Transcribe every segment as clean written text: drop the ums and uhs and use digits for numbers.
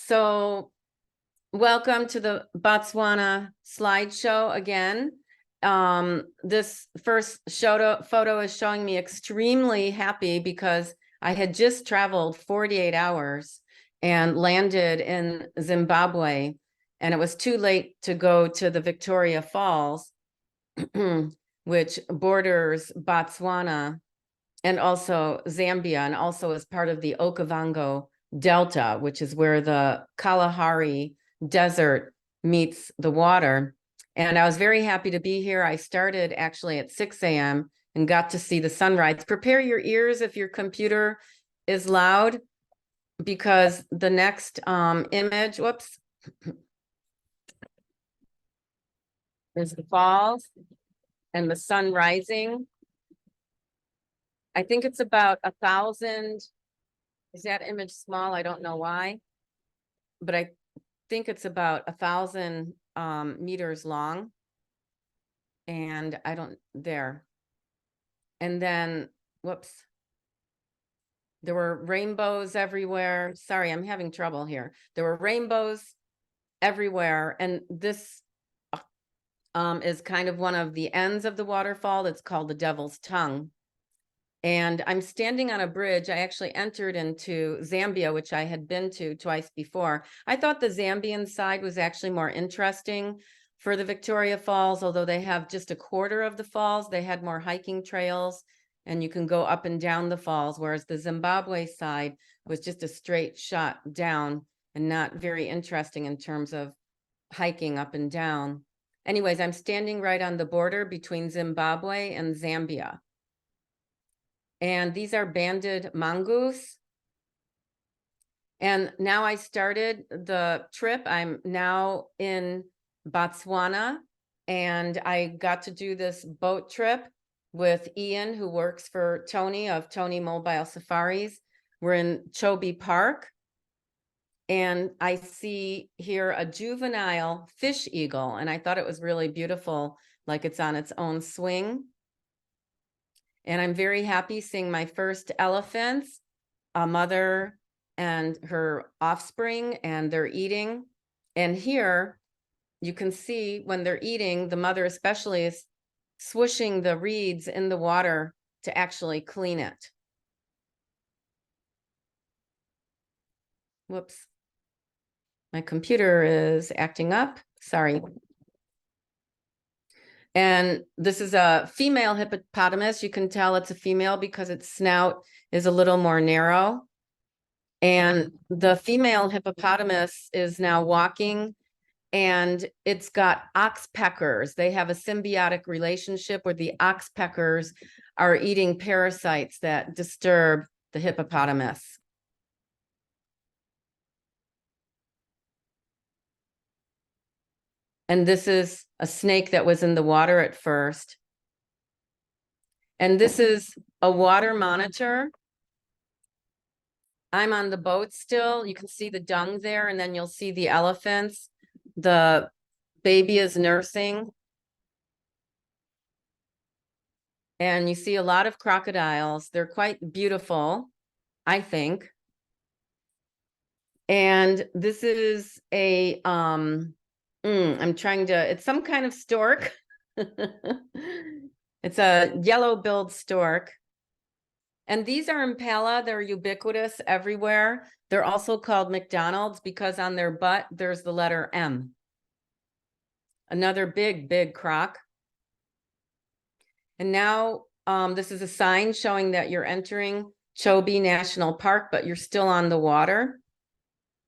So welcome to the Botswana slideshow again. This first photo is showing me extremely happy because I had just traveled 48 hours and landed in Zimbabwe, and it was too late to go to the Victoria Falls, which borders Botswana and also Zambia, and also is part of the Okavango Delta, which is where the Kalahari Desert meets the water. And I was very happy to be here. I started actually at 6 a.m. and got to see the sunrise. Prepare your ears if your computer is loud, because the next image, whoops, is the falls and the sun rising. I think it's about 1,000. Is that image small? I don't know why, but I think it's about 1,000 meters long. And I don't, there. And then, whoops. There were rainbows everywhere. Sorry, I'm having trouble here. There were rainbows everywhere. And this is kind of one of the ends of the waterfall. It's called the Devil's Tongue. And I'm standing on a bridge. I actually entered into Zambia, which I had been to twice before. I thought the Zambian side was actually more interesting for the Victoria Falls, although they have just a quarter of the falls. They had more hiking trails, and you can go up and down the falls, whereas the Zimbabwe side was just a straight shot down and not very interesting in terms of hiking up and down. Anyways, I'm standing right on the border between Zimbabwe and Zambia. And these are banded mongoose. And now I started the trip. I'm now in Botswana, and I got to do this boat trip with Ian, who works for Tony of Tony Mobile Safaris. We're in Chobe Park, and I see here a juvenile fish eagle, and I thought it was really beautiful, like it's on its own swing. And I'm very happy seeing my first elephants, a mother and her offspring, and they're eating. And here you can see when they're eating, the mother especially is swishing the reeds in the water to actually clean it. Whoops. My computer is acting up. Sorry. And this is a female hippopotamus. You can tell it's a female because its snout is a little more narrow. And the female hippopotamus is now walking, and it's got oxpeckers. They have a symbiotic relationship where the oxpeckers are eating parasites that disturb the hippopotamus. And this is a snake that was in the water at first. And this is a water monitor. I'm on the boat still. You can see the dung there, and then you'll see the elephants. The baby is nursing. And you see a lot of crocodiles. They're quite beautiful, I think. And this is a, I'm trying to, it's some kind of stork. It's a yellow-billed stork. And these are impala. They're ubiquitous everywhere. They're also called McDonald's because on their butt, there's the letter M. Another big, big croc. And now this is a sign showing that you're entering Chobe National Park, but you're still on the water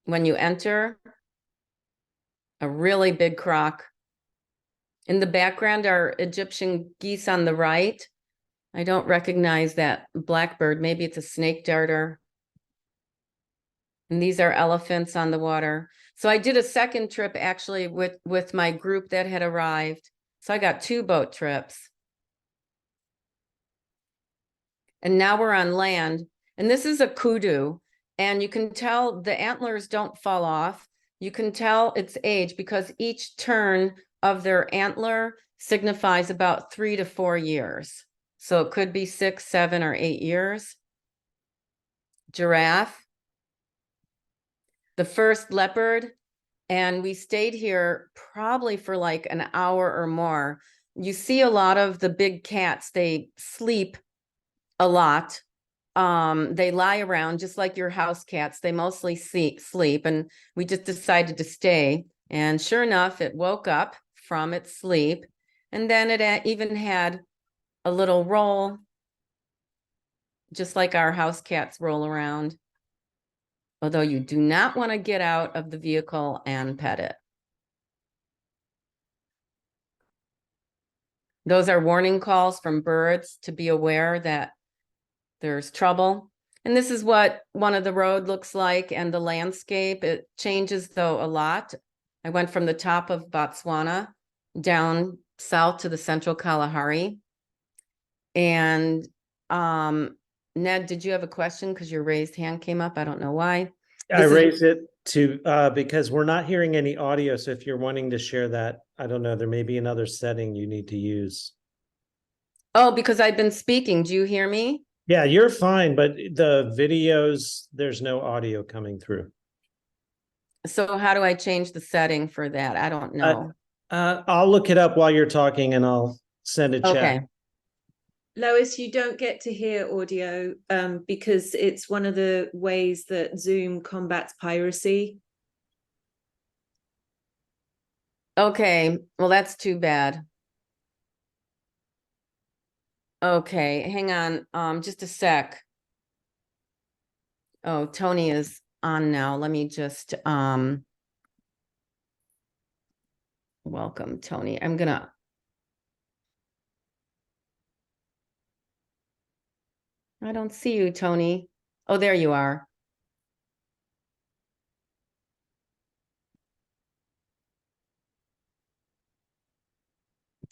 when you enter. A really big croc. In the background are Egyptian geese on the right. I don't recognize that blackbird. Maybe it's a snake darter. And these are elephants on the water. So I did a second trip actually with my group that had arrived. So I got 2 boat trips. And now we're on land. And this is a kudu. And you can tell the antlers don't fall off. You can tell its age because each turn of their antler signifies about 3 to 4 years. So it could be 6, 7, or 8 years. Giraffe. the first leopard, and we stayed here probably for like an hour or more. You see a lot of the big cats, they sleep a lot. They lie around just like your house cats. They mostly sleep, and we just decided to stay. And sure enough, it woke up from its sleep, and then it even had a little roll, just like our house cats roll around. Although you do not want to get out of the vehicle and pet it. Those are warning calls from birds to be aware that there's trouble. And this is what one of the road looks like, and the landscape. It changes though a lot. I went from the top of Botswana down south to the central Kalahari. And Ned, did you have a question? Because your raised hand came up. I don't know why. I raised it to because we're not hearing any audio. So if you're wanting to share that, I don't know, there may be another setting you need to use. Oh, because I've been speaking. Do you hear me? Yeah, you're fine, but the videos, there's no audio coming through. So how do I change the setting for that? I don't know. I'll look it up while you're talking and I'll send a chat. Okay. Lois, you don't get to hear audio because it's one of the ways that Zoom combats piracy. Okay. Well, that's too bad. Okay, hang on. Just a sec. Oh, Tony is on now. Let me just welcome Tony. I don't see you, Tony. Oh, there you are.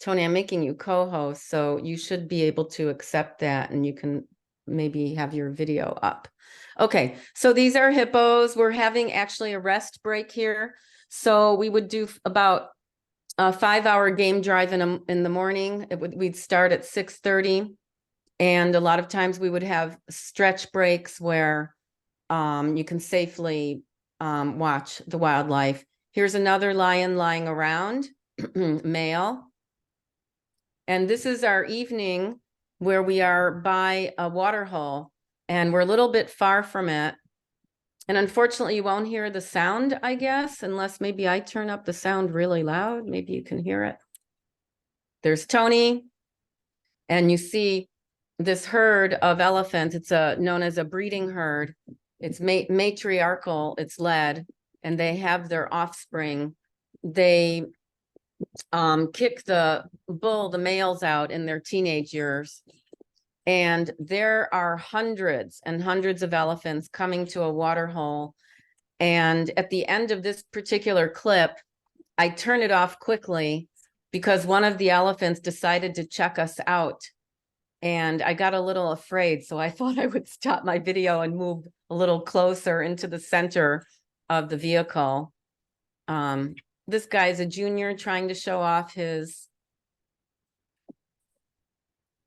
Tony, I'm making you co-host, so you should be able to accept that, and you can maybe have your video up. Okay, so these are hippos. We're having actually a rest break here. So we would do about a 5-hour game drive in the morning. We'd start at 6:30. And a lot of times we would have stretch breaks where you can safely watch the wildlife. Here's another lion lying around, male. And this is our evening where we are by a water hole, and we're a little bit far from it. And unfortunately, you won't hear the sound, I guess, unless maybe I turn up the sound really loud. Maybe you can hear it. There's Tony, and you see this herd of elephants. It's known as a breeding herd. It's matriarchal, it's led, and they have their offspring. They kick the males out in their teenage years. And there are hundreds and hundreds of elephants coming to a water hole. And at the end of this particular clip, I turn it off quickly because one of the elephants decided to check us out. And I got a little afraid, so I thought I would stop my video and move a little closer into the center of the vehicle. This guy's a junior trying to show off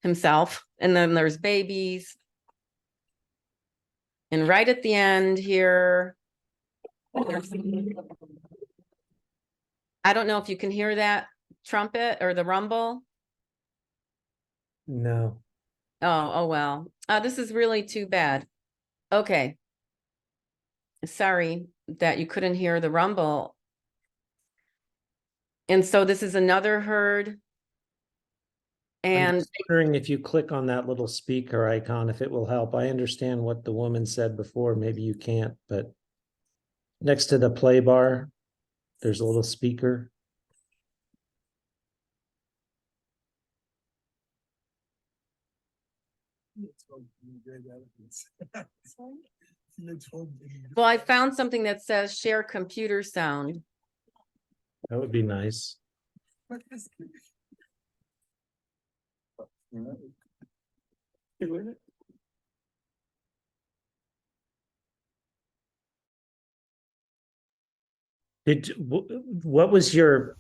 himself. And then there's babies. And right at the end here, I don't know if you can hear that trumpet or the rumble. No. Oh well. This is really too bad. Okay. Sorry that you couldn't hear the rumble. And so this is another herd. And I'm just wondering if you click on that little speaker icon, if it will help. I understand what the woman said before. Maybe you can't, but next to the play bar, there's a little speaker. well, I found something that says share computer sound. That would be nice. What was your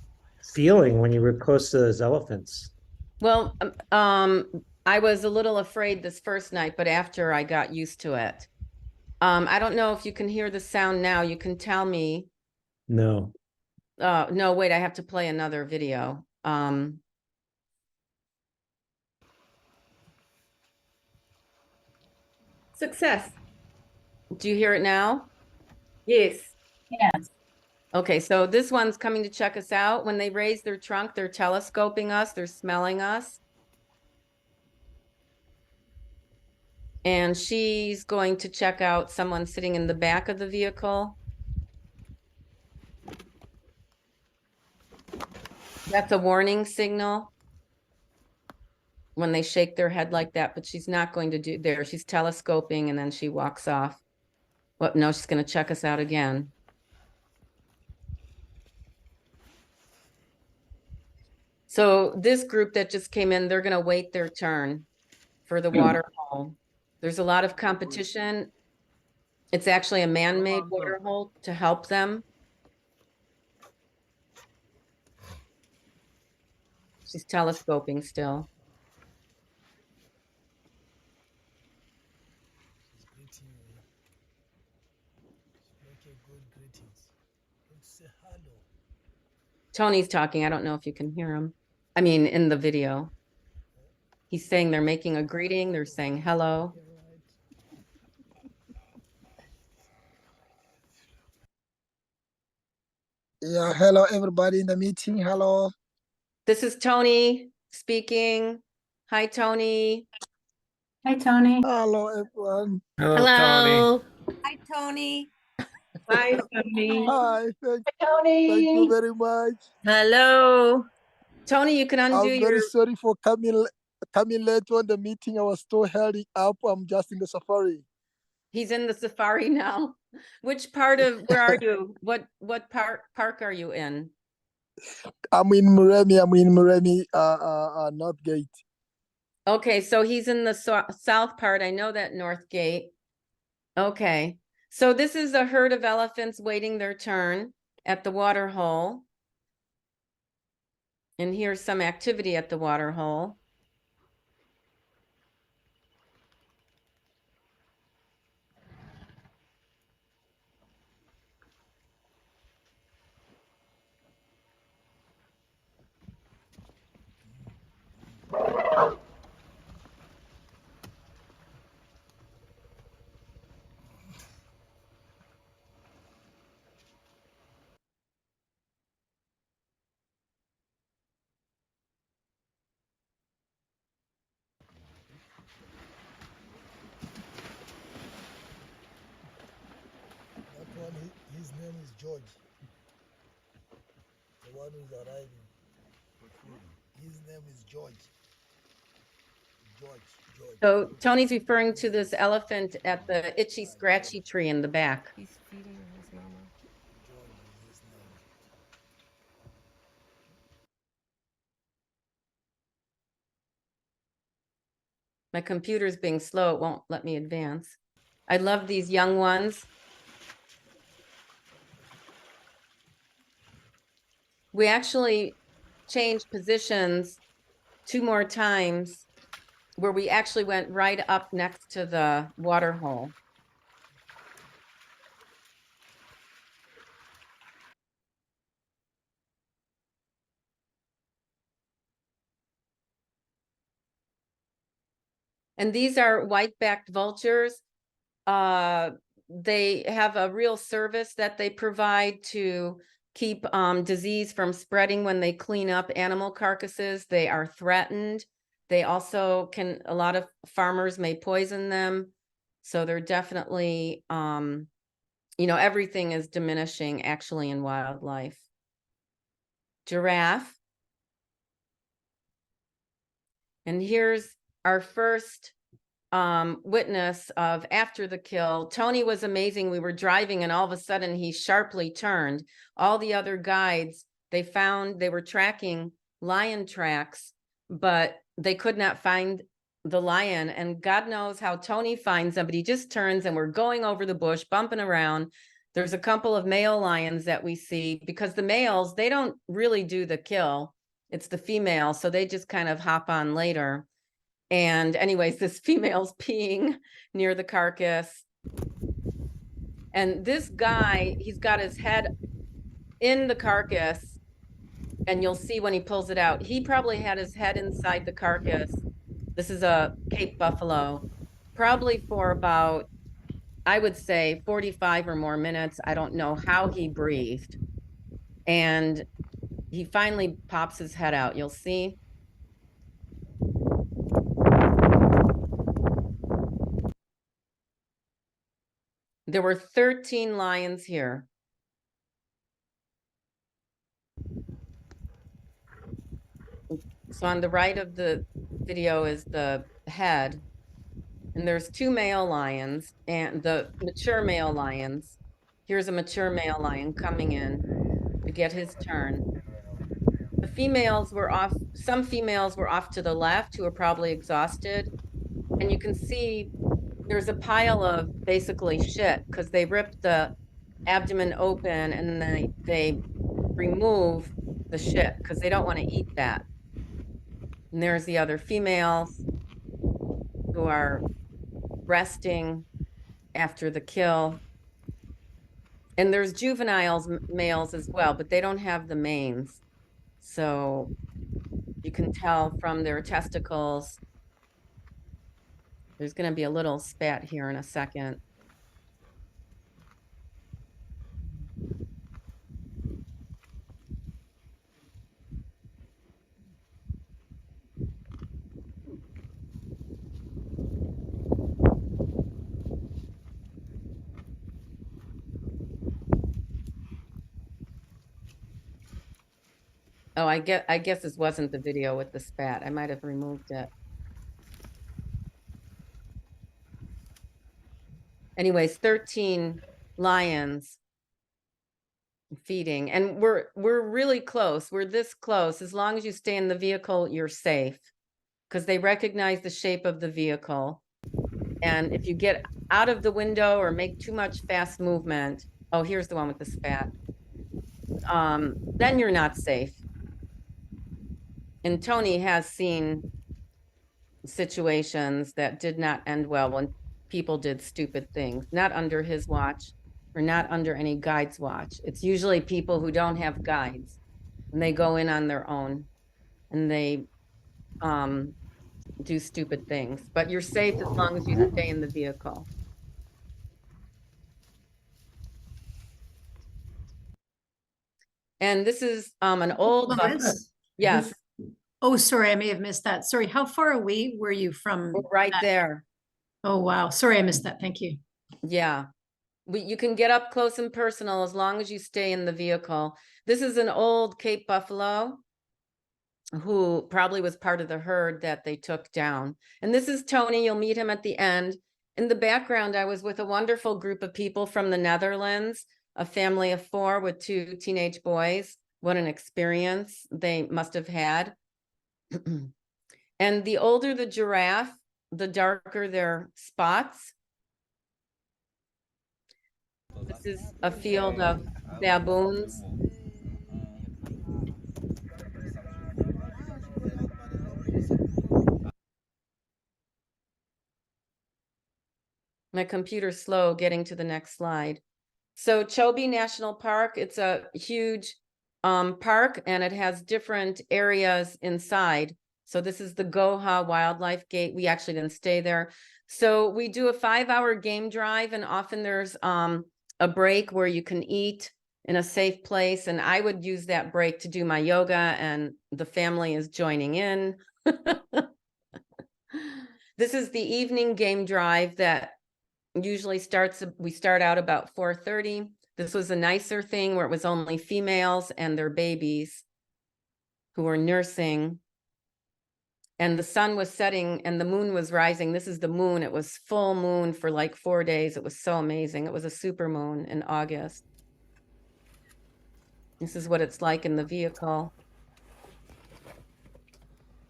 feeling when you were close to those elephants? Well, I was a little afraid this first night, but after I got used to it. I don't know if you can hear the sound now. You can tell me. No. No, wait, I have to play another video. Success. Do you hear it now? Yes. Okay, so this one's coming to check us out. When they raise their trunk, they're telescoping us, they're smelling us. And she's going to check out someone sitting in the back of the vehicle. That's a warning signal when they shake their head like that, but she's not going to do there. She's telescoping and then she walks off. Well, no, she's going to check us out again. So this group that just came in, they're going to wait their turn for the water hole. There's a lot of competition. It's actually a man-made water hole to help them. She's telescoping still. Greeting you. Make a good greetings. Don't say hello. Tony's talking. I don't know if you can hear him. I mean, in the video. He's saying they're making a greeting. They're saying hello. Okay, right. Yeah, hello everybody in the meeting. Hello. This is Tony speaking. Hi, Tony. Hi, Tony. Hello everyone. Hello. Hi, Tony. Hi, Tony. Hi, thank Tony. you very much. Hello. Tony, you can undo I'm very your. sorry for coming late on the meeting. I was still heading up. I'm just in the safari. He's in the safari now. Which part of, where are you? What park are you in? I'm in Muremi, North Gate. Okay, so he's in the south part. I know that North Gate. Okay, so this is a herd of elephants waiting their turn at the water hole. And here's some activity at the water hole. That one, his name is George. The one who's arriving. His name is George. George. So Tony's referring to this elephant at the itchy scratchy tree in the back. He's feeding his mama. George is his name. My computer's being slow. It won't let me advance. I love these young ones. We actually changed positions 2 more times where we actually went right up next to the water hole. And these are white-backed vultures. They have a real service that they provide to keep disease from spreading when they clean up animal carcasses. They are threatened. They also can, a lot of farmers may poison them. So they're definitely, everything is diminishing actually in wildlife. Giraffe. And here's our first witness of after the kill. Tony was amazing. We were driving and all of a sudden he sharply turned. All the other guides, they were tracking lion tracks, but they could not find the lion. And God knows how Tony finds them, but he just turns and we're going over the bush, bumping around. There's a couple of male lions that we see because the males, they don't really do the kill. It's the female. So they just kind of hop on later. And anyways, this female's peeing near the carcass. And this guy, he's got his head in the carcass, and you'll see when he pulls it out, he probably had his head inside the carcass. This is a Cape buffalo, probably for about, I would say 45 or more minutes. I don't know how he breathed. And he finally pops his head out. You'll see. There were 13 lions here. So on the right of the video is the head, and there's 2 male lions and the mature male lions. Here's a mature male lion coming in to get his turn. The females were off, some females were off to the left who were probably exhausted. And you can see there's a pile of basically shit because they ripped the abdomen open and then they remove the shit because they don't want to eat that. And there's the other females who are resting after the kill. And there's juveniles, males as well, but they don't have the manes. So you can tell from their testicles. There's going to be a little spat here in a second. Oh, I guess this wasn't the video with the spat. I might have removed it. Anyways, 13 lions feeding, and we're really close. We're this close. As long as you stay in the vehicle, you're safe because they recognize the shape of the vehicle. And if you get out of the window or make too much fast movement, oh, here's the one with the spat. Then you're not safe. And Tony has seen situations that did not end well when people did stupid things, not under his watch or not under any guide's watch. It's usually people who don't have guides and they go in on their own and they do stupid things, but you're safe as long as you stay in the vehicle. And this is an old Lawrence? yes, Oh, sorry, I may have missed that. Sorry, how far away were you from? we're right that? there. Oh, wow. Sorry, I missed that. Thank you. Yeah. You can get up close and personal as long as you stay in the vehicle. This is an old Cape buffalo who probably was part of the herd that they took down. And this is Tony. You'll meet him at the end. In the background, I was with a wonderful group of people from the Netherlands, a family of 4 with 2 teenage boys. What an experience they must have had. And the older the giraffe, the darker their spots. This is a field of baboons. My computer's slow getting to the next slide. So Chobe National Park, it's a huge park and it has different areas inside. So this is the Goha Wildlife Gate. We actually didn't stay there. So we do a 5-hour game drive and often there's a break where you can eat in a safe place. And I would use that break to do my yoga and the family is joining in. This is the evening game drive that usually we start out about 4:30. This was a nicer thing where it was only females and their babies who were nursing. And the sun was setting and the moon was rising. This is the moon. It was full moon for like 4 days. It was so amazing. It was a super moon in August. This is what it's like in the vehicle.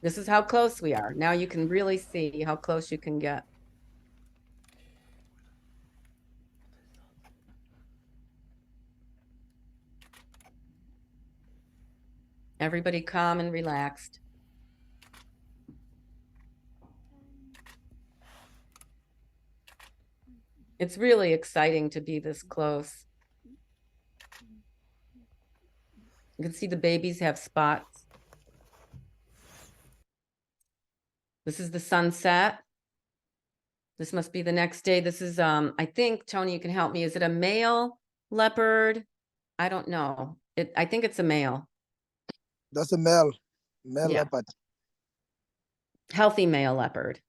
This is how close we are. Now you can really see how close you can get. Everybody calm and relaxed. It's really exciting to be this close. You can see the babies have spots. This is the sunset. This must be the next day. This is, I think, Tony, you can help me. Is it a male leopard? I don't know. I think it's a male, That's a male Yeah. leopard. healthy male leopard.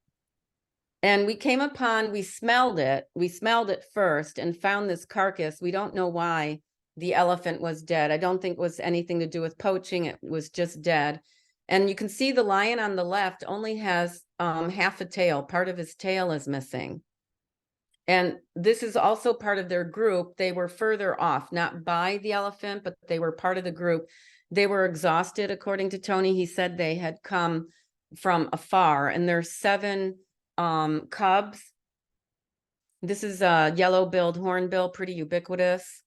And we came upon, we smelled it first and found this carcass. We don't know why the elephant was dead. I don't think it was anything to do with poaching. It was just dead. And you can see the lion on the left only has half a tail. Part of his tail is missing. And this is also part of their group. They were further off, not by the elephant, but they were part of the group. They were exhausted, according to Tony. He said they had come from afar, and there's 7 cubs. This is a yellow-billed hornbill, pretty ubiquitous.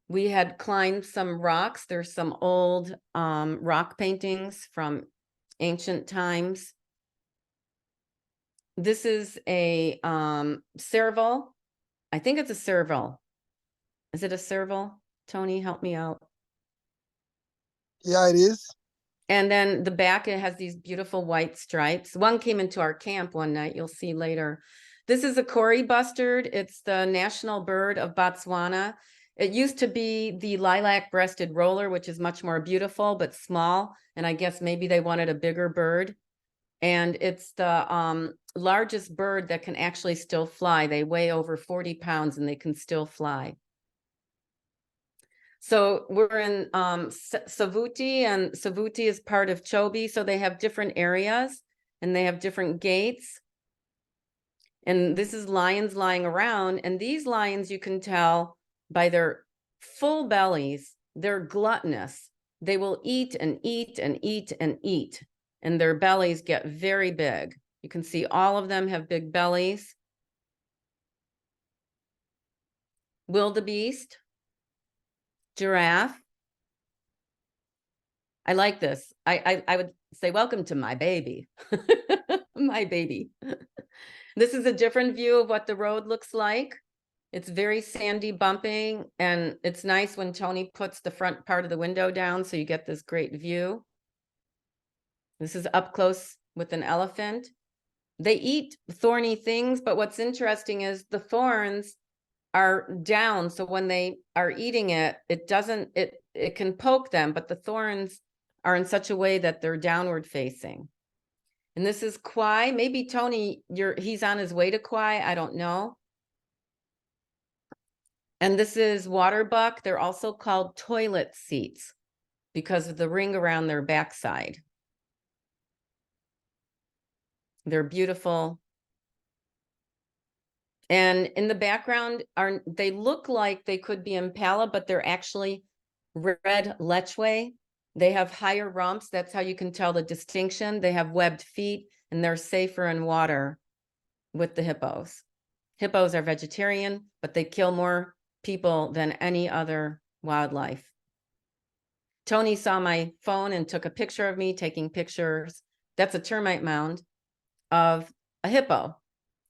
We had climbed some rocks. There's some old rock paintings from ancient times. This is a serval. I think it's a serval. Is it a serval? Tony, help me out. Yeah, it is. And then the back, it has these beautiful white stripes. One came into our camp one night, you'll see later. This is a Cory bustard. It's the national bird of Botswana. It used to be the lilac-breasted roller, which is much more beautiful, but small. And I guess maybe they wanted a bigger bird. And it's the largest bird that can actually still fly. They weigh over 40 pounds and they can still fly. So we're in Savuti, and Savuti is part of Chobe. So they have different areas and they have different gates. And this is lions lying around. And these lions, you can tell by their full bellies, they're gluttonous. They will eat and eat and eat and eat. And their bellies get very big. You can see all of them have big bellies. Wildebeest. Giraffe. I like this. I would say, welcome to my baby. My baby. This is a different view of what the road looks like. It's very sandy bumping, and it's nice when Tony puts the front part of the window down so you get this great view. This is up close with an elephant. They eat thorny things, but what's interesting is the thorns are down. So when they are eating it, it can poke them, but the thorns are in such a way that they're downward facing. And this is Kwai. Maybe Tony, he's on his way to Kwai. I don't know. And this is waterbuck. They're also called toilet seats because of the ring around their backside. They're beautiful. And in the background they look like they could be impala, but they're actually red lechwe. They have higher rumps. That's how you can tell the distinction. They have webbed feet and they're safer in water with the hippos. Hippos are vegetarian, but they kill more people than any other wildlife. Tony saw my phone and took a picture of me taking pictures. That's a termite mound of a hippo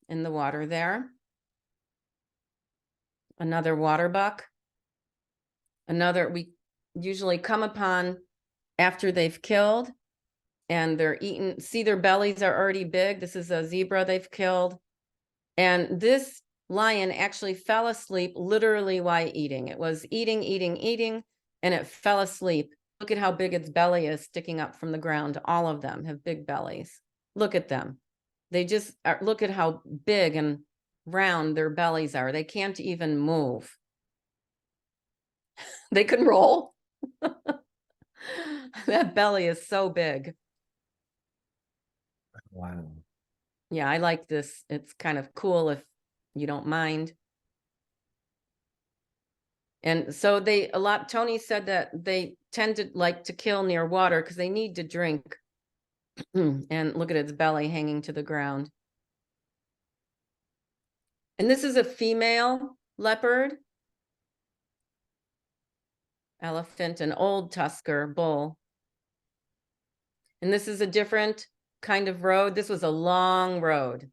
in the water there. Another waterbuck. We usually come upon after they've killed and they're eaten. See, their bellies are already big. This is a zebra they've killed. And this lion actually fell asleep literally while eating. It was eating, and it fell asleep. Look at how big its belly is sticking up from the ground. All of them have big bellies. Look at them. They just look at how big and round their bellies are. They can't even move. They can roll. That belly is so big. Wow. Yeah, I like this. It's kind of cool if you don't mind. And so Tony said that they tend to like to kill near water because they need to drink. And look at its belly hanging to the ground. And this is a female leopard. Elephant, an old tusker bull. And this is a different kind of road. This was a long road.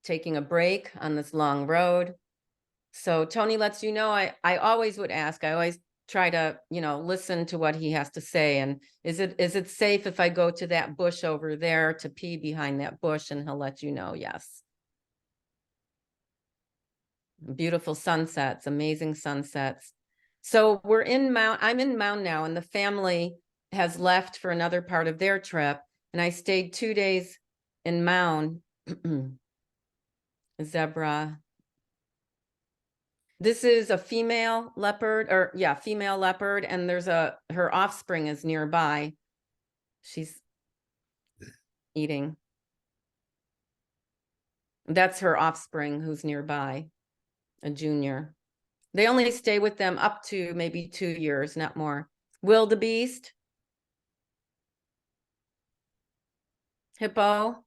taking a break on this long road. So Tony lets you know, I always would ask, I always try to, listen to what he has to say. And is it safe if I go to that bush over there to pee behind that bush? And he'll let you know, yes. Beautiful sunsets, amazing sunsets. So I'm in Mound now, and the family has left for another part of their trip. And I stayed 2 days in Mound. Zebra. This is a female leopard, female leopard, and her offspring is nearby. She's eating. That's her offspring who's nearby, a junior. They only stay with them up to maybe 2 years, not more. Wildebeest. Hippo.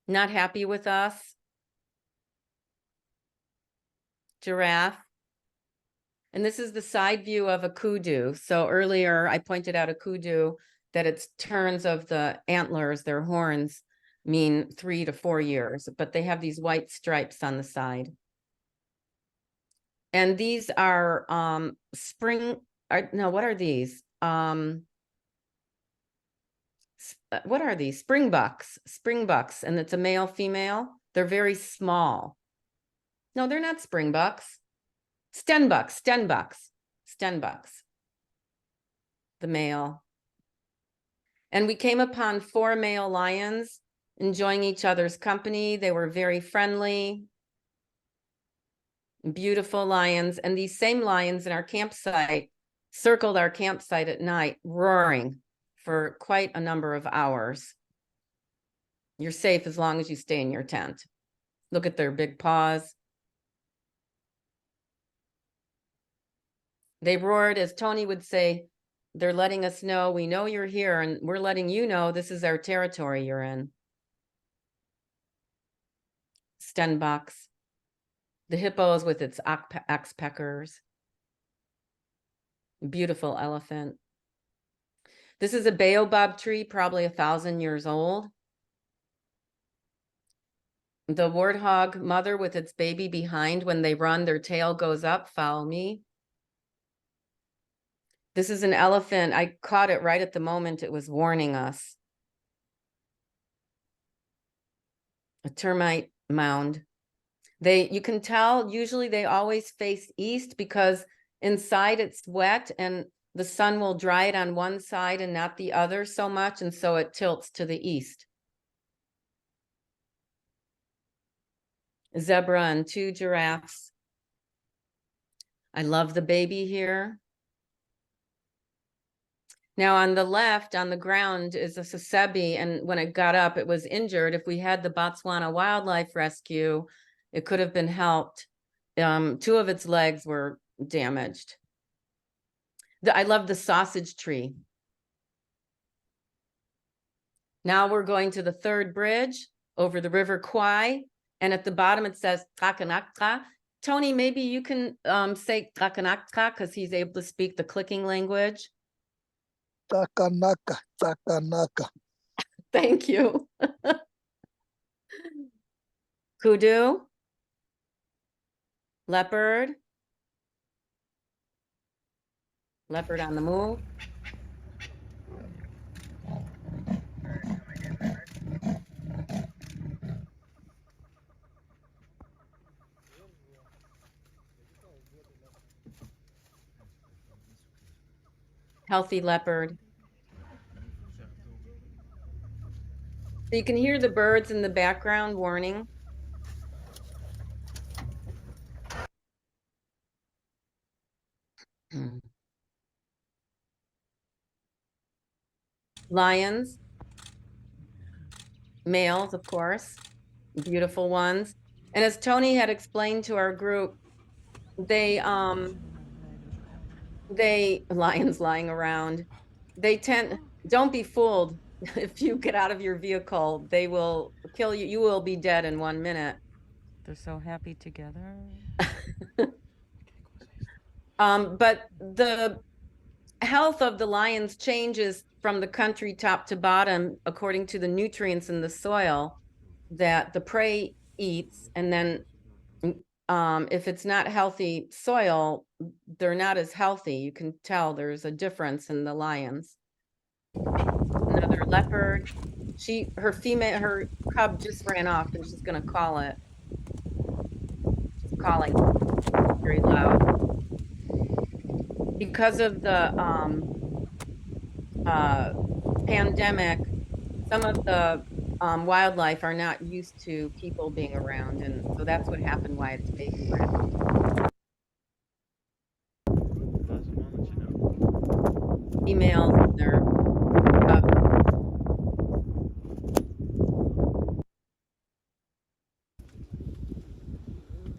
Not happy with us. Giraffe. And this is the side view of a kudu. So earlier I pointed out a kudu that its turns of the antlers, their horns, mean 3 to 4 years, but they have these white stripes on the side. And these are what are these? What are these? Springbucks, and it's a male, female. They're very small. No, they're not springbucks. Stenbucks. The male. And we came upon 4 male lions enjoying each other's company. They were very friendly, beautiful lions. And these same lions in our campsite circled our campsite at night, roaring for quite a number of hours. You're safe as long as you stay in your tent. Look at their big paws. They roared, as Tony would say, they're letting us know, we know you're here, and we're letting you know this is our territory you're in. Stenbox. The hippos with its ox peckers. Beautiful elephant. This is a baobab tree, probably 1,000 years old. The warthog mother with its baby behind, when they run, their tail goes up, follow me. This is an elephant. I caught it right at the moment it was warning us. A termite mound. You can tell, usually they always face east because inside it's wet and the sun will dry it on one side and not the other so much, and so it tilts to the east. Zebra and 2 giraffes. I love the baby here. Now on the left, on the ground, is a Sasebi, and when it got up, it was injured. If we had the Botswana Wildlife Rescue, it could have been helped. 2 of its legs were damaged. I love the sausage tree. Now we're going to the 3rd bridge over the River Kwai, and at the bottom it says Takanakta. Tony, maybe you can say Takanakta because he's able to speak the clicking language. Takanaka. Thank you. Kudu. Leopard. Leopard on the move. Healthy leopard. So you can hear the birds in the background warning. Lions. Males, of course. Beautiful ones. And as Tony had explained to our group, lions lying around, don't be fooled. If you get out of your vehicle, they will kill you. You will be dead in 1 minute. They're so happy together. But the health of the lions changes from the country top to bottom according to the nutrients in the soil that the prey eats, and then if it's not healthy soil, they're not as healthy. You can tell there's a difference in the lions. Another leopard. Her cub just ran off and she's gonna call it. She's calling very loud. Because of the pandemic, some of the wildlife are not used to people being around, and so that's what happened why it's baby ran. Females, they're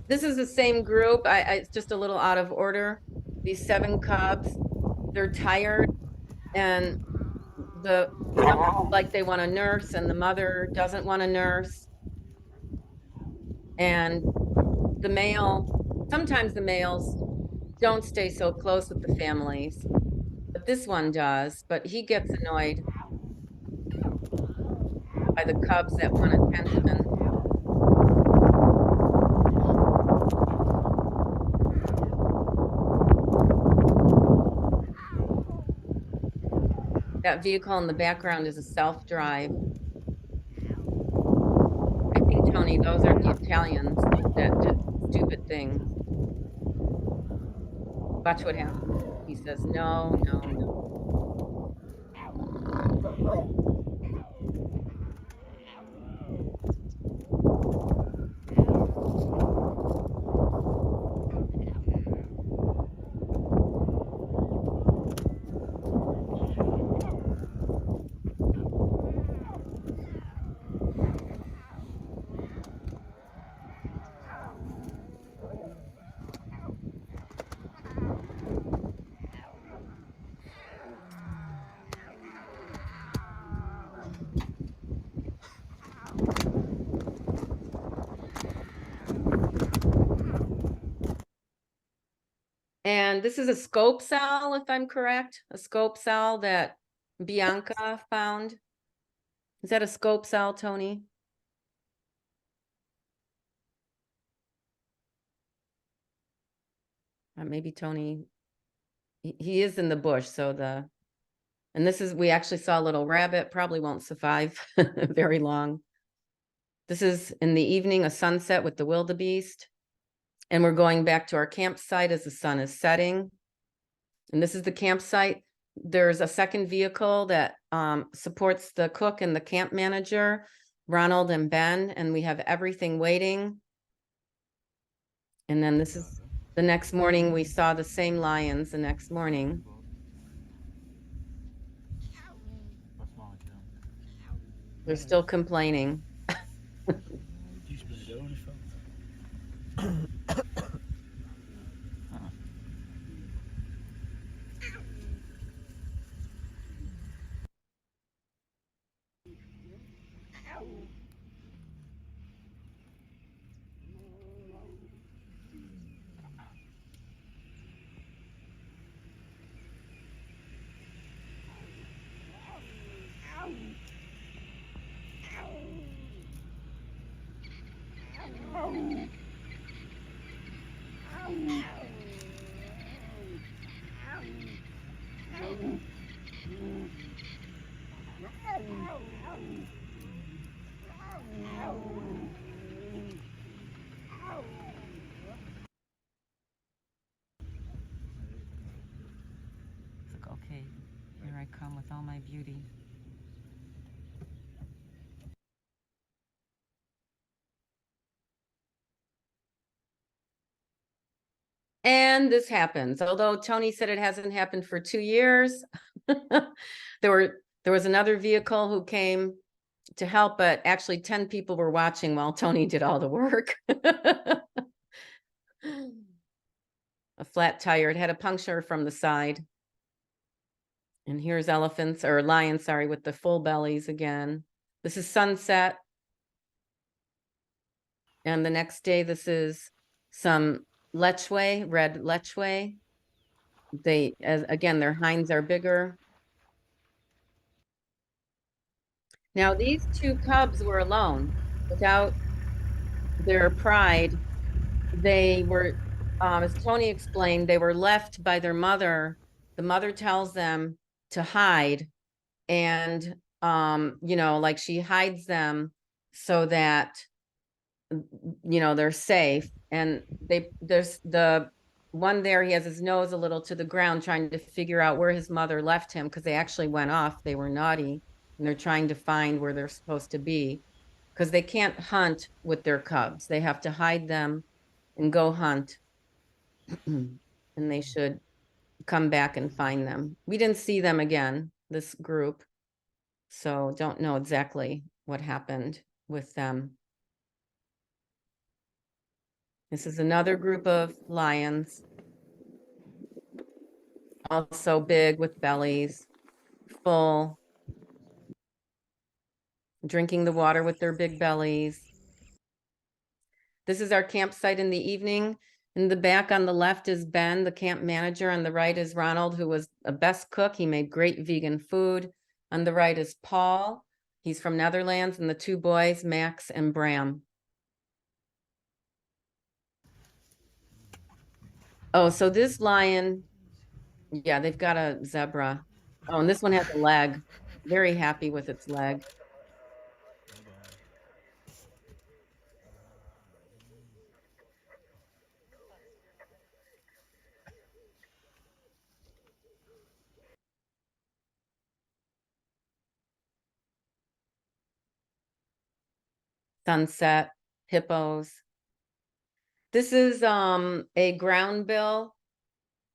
this is the same group. It's just a little out of order. These 7 cubs, they're tired, and like they want to nurse, and the mother doesn't want to nurse. And sometimes the males don't stay so close with the families, but this one does. But he gets annoyed by the cubs that want attention. That vehicle in the background is a self-drive. I think, Tony, those are the Italians that did stupid things. Watch what happens. He says, no, no, no. And this is a scope cell, if I'm correct, a scope cell that Bianca found. Is that a scope cell, Tony? Maybe Tony, he is in the bush, so and this is, we actually saw a little rabbit, probably won't survive very long. This is in the evening, a sunset with the wildebeest. And we're going back to our campsite as the sun is setting. And this is the campsite. There's a second vehicle that supports the cook and the camp manager, Ronald and Ben, and we have everything waiting. And then this is the next morning, we saw the same lions the next morning. They're still complaining. It's like, okay, here I come with all my beauty. And this happens, although Tony said it hasn't happened for 2 years. There was another vehicle who came to help, but actually 10 people were watching while Tony did all the work. A flat tire, it had a puncture from the side. And here's elephants, or lions, sorry, with the full bellies again. This is sunset. And the next day, this is some lechwe, red lechwe. Again, their hinds are bigger. Now, these 2 cubs were alone without their pride, they were, as Tony explained, they were left by their mother. The mother tells them to hide, and you know, like she hides them so that you know they're safe. And there's the one there, he has his nose a little to the ground trying to figure out where his mother left him, because they actually went off, they were naughty, and they're trying to find where they're supposed to be, because they can't hunt with their cubs, they have to hide them and go hunt. And they should come back and find them. We didn't see them again, this group, so don't know exactly what happened with them. This is another group of lions. Also big with bellies, full, drinking the water with their big bellies. This is our campsite in the evening. In the back on the left is Ben, the camp manager. On the right is Ronald, who was the best cook. He made great vegan food. On the right is Paul. He's from Netherlands, and the two boys, Max and Bram. Oh, so this lion, yeah, they've got a zebra. Oh, and this one has a leg. Very happy with its leg. Sunset, hippos. This is a ground bill.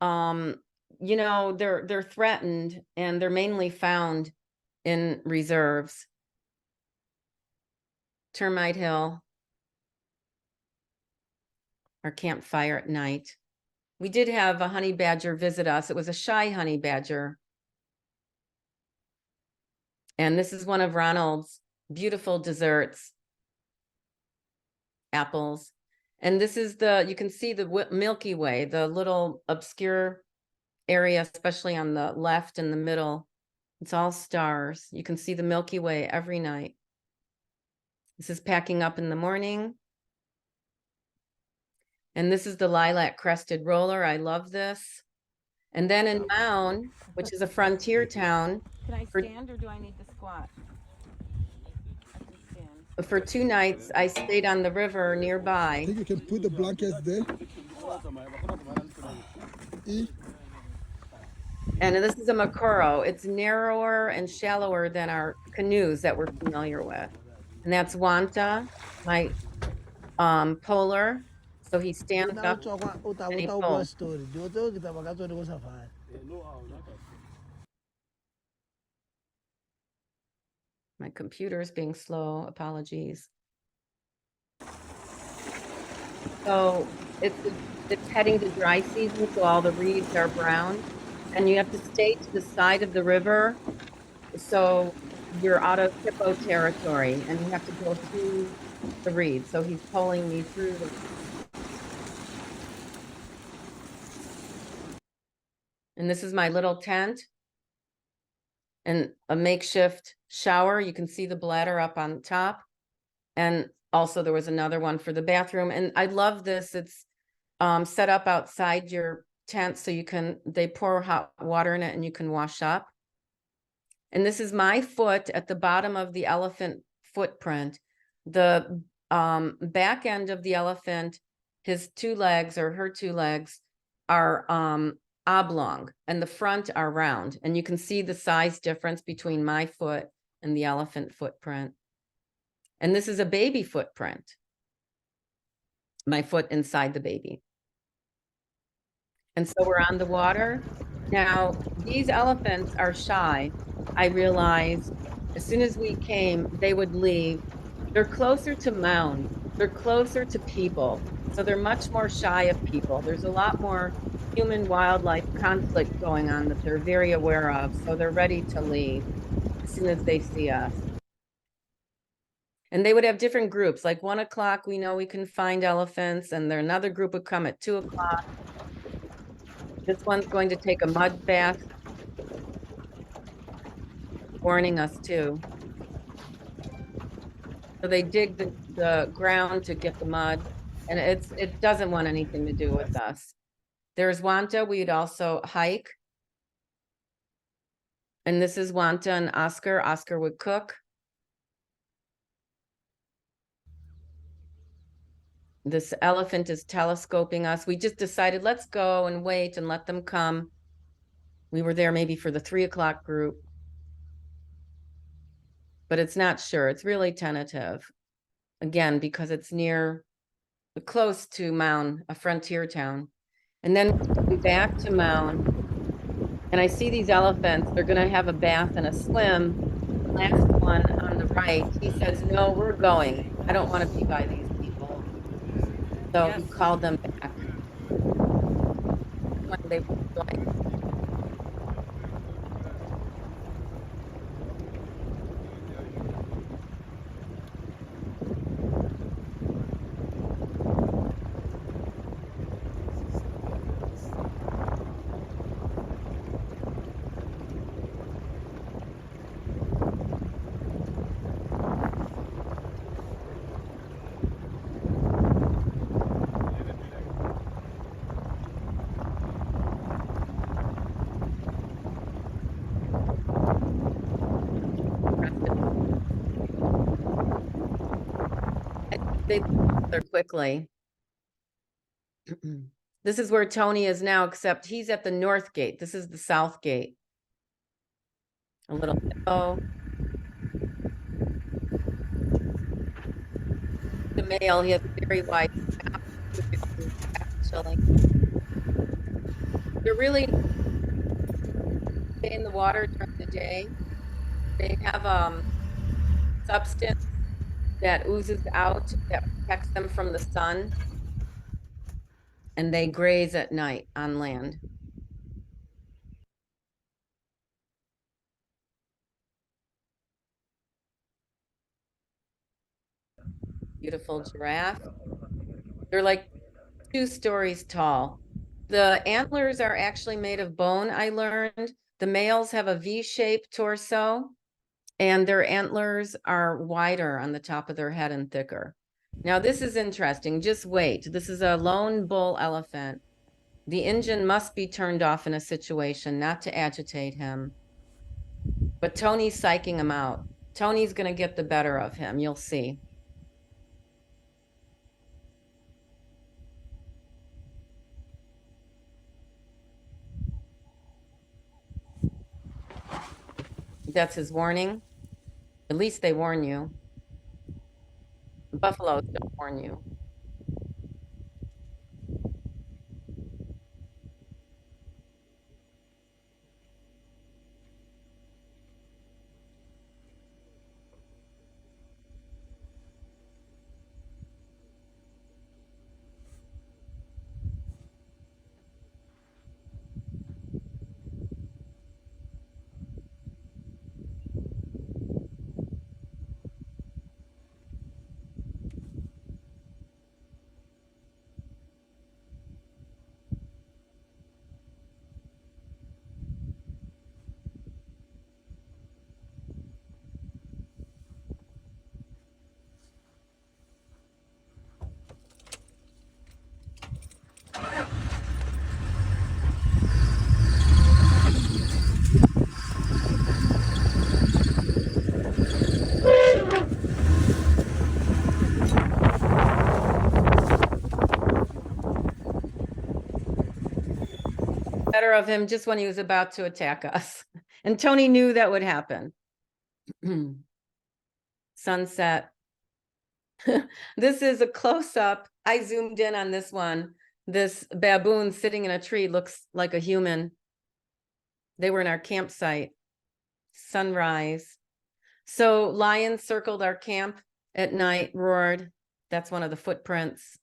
You know, they're threatened, and they're mainly found in reserves. Termite hill. Our campfire at night. We did have a honey badger visit us. It was a shy honey badger. And this is one of Ronald's beautiful desserts. Apples. And this is you can see the Milky Way, the little obscure area, especially on the left and the middle. It's all stars. You can see the Milky Way every night. This is packing up in the morning. And this is the lilac crested roller. I love this. And then in Mound, which is a frontier town. Can I stand or do I need to squat? For 2 nights, I stayed on the river I nearby. think you can put the blankets there. And this is a Makuro. It's narrower and shallower than our canoes that we're familiar with. And that's Wanta, my polar. So he stands up and he pulls. My computer is being slow. Apologies. So it's heading to dry season, so all the reeds are brown, and you have to stay to the side of the river, so you're out of hippo territory, and you have to go through the reeds. So he's pulling me through the. And this is my little tent and a makeshift shower. You can see the bladder up on top. And also there was another one for the bathroom. And I love this. It's set up outside your tent, so they pour hot water in it and you can wash up. And this is my foot at the bottom of the elephant footprint. The back end of the elephant, his 2 legs or her 2 legs are oblong, and the front are round. And you can see the size difference between my foot and the elephant footprint. And this is a baby footprint. My foot inside the baby. And so we're on the water. Now, these elephants are shy. I realized as soon as we came, they would leave. They're closer to Mound. They're closer to people. So they're much more shy of people. There's a lot more human-wildlife conflict going on that they're very aware of. So they're ready to leave as soon as they see us. And they would have different groups, like 1 o'clock, we know we can find elephants, and there another group would come at 2 o'clock. This one's going to take a mud bath, warning us too. So they dig the ground to get the mud, and it doesn't want anything to do with us. There's Wanta, we'd also hike. And this is Wanta and Oscar. Oscar would cook. This elephant is telescoping us. We just decided, let's go and wait and let them come. We were there maybe for the 3 o'clock group. But it's not sure. It's really tentative. Again, because it's close to Mound, a frontier town. And then we'll be back to Mound. And I see these elephants. They're going to have a bath and a swim. The last one on the right, he says, no, we're going. I don't want to be by these people. So he called them back. When they were going. They quickly. This is where Tony is now, except he's at the north gate. This is the south gate. A little oh. The male, he has a very wide chilling. They're really in the water during the day. They have substance that oozes out that protects them from the sun. And they graze at night on land. Beautiful giraffe. They're like 2 stories tall. The antlers are actually made of bone, I learned. The males have a V-shaped torso, and their antlers are wider on the top of their head and thicker. Now, this is interesting. Just wait. This is a lone bull elephant. The engine must be turned off in a situation, not to agitate him. But Tony's psyching him out. Tony's going to get the better of him. You'll see. That's his warning. At least they warn you. Buffaloes don't warn you. Better of him just when he was about to attack us. And Tony knew that would happen. Sunset. This is a close-up. I zoomed in on this one. This baboon sitting in a tree looks like a human. They were in our campsite. Sunrise. So lions circled our camp at night, roared. That's one of the footprints.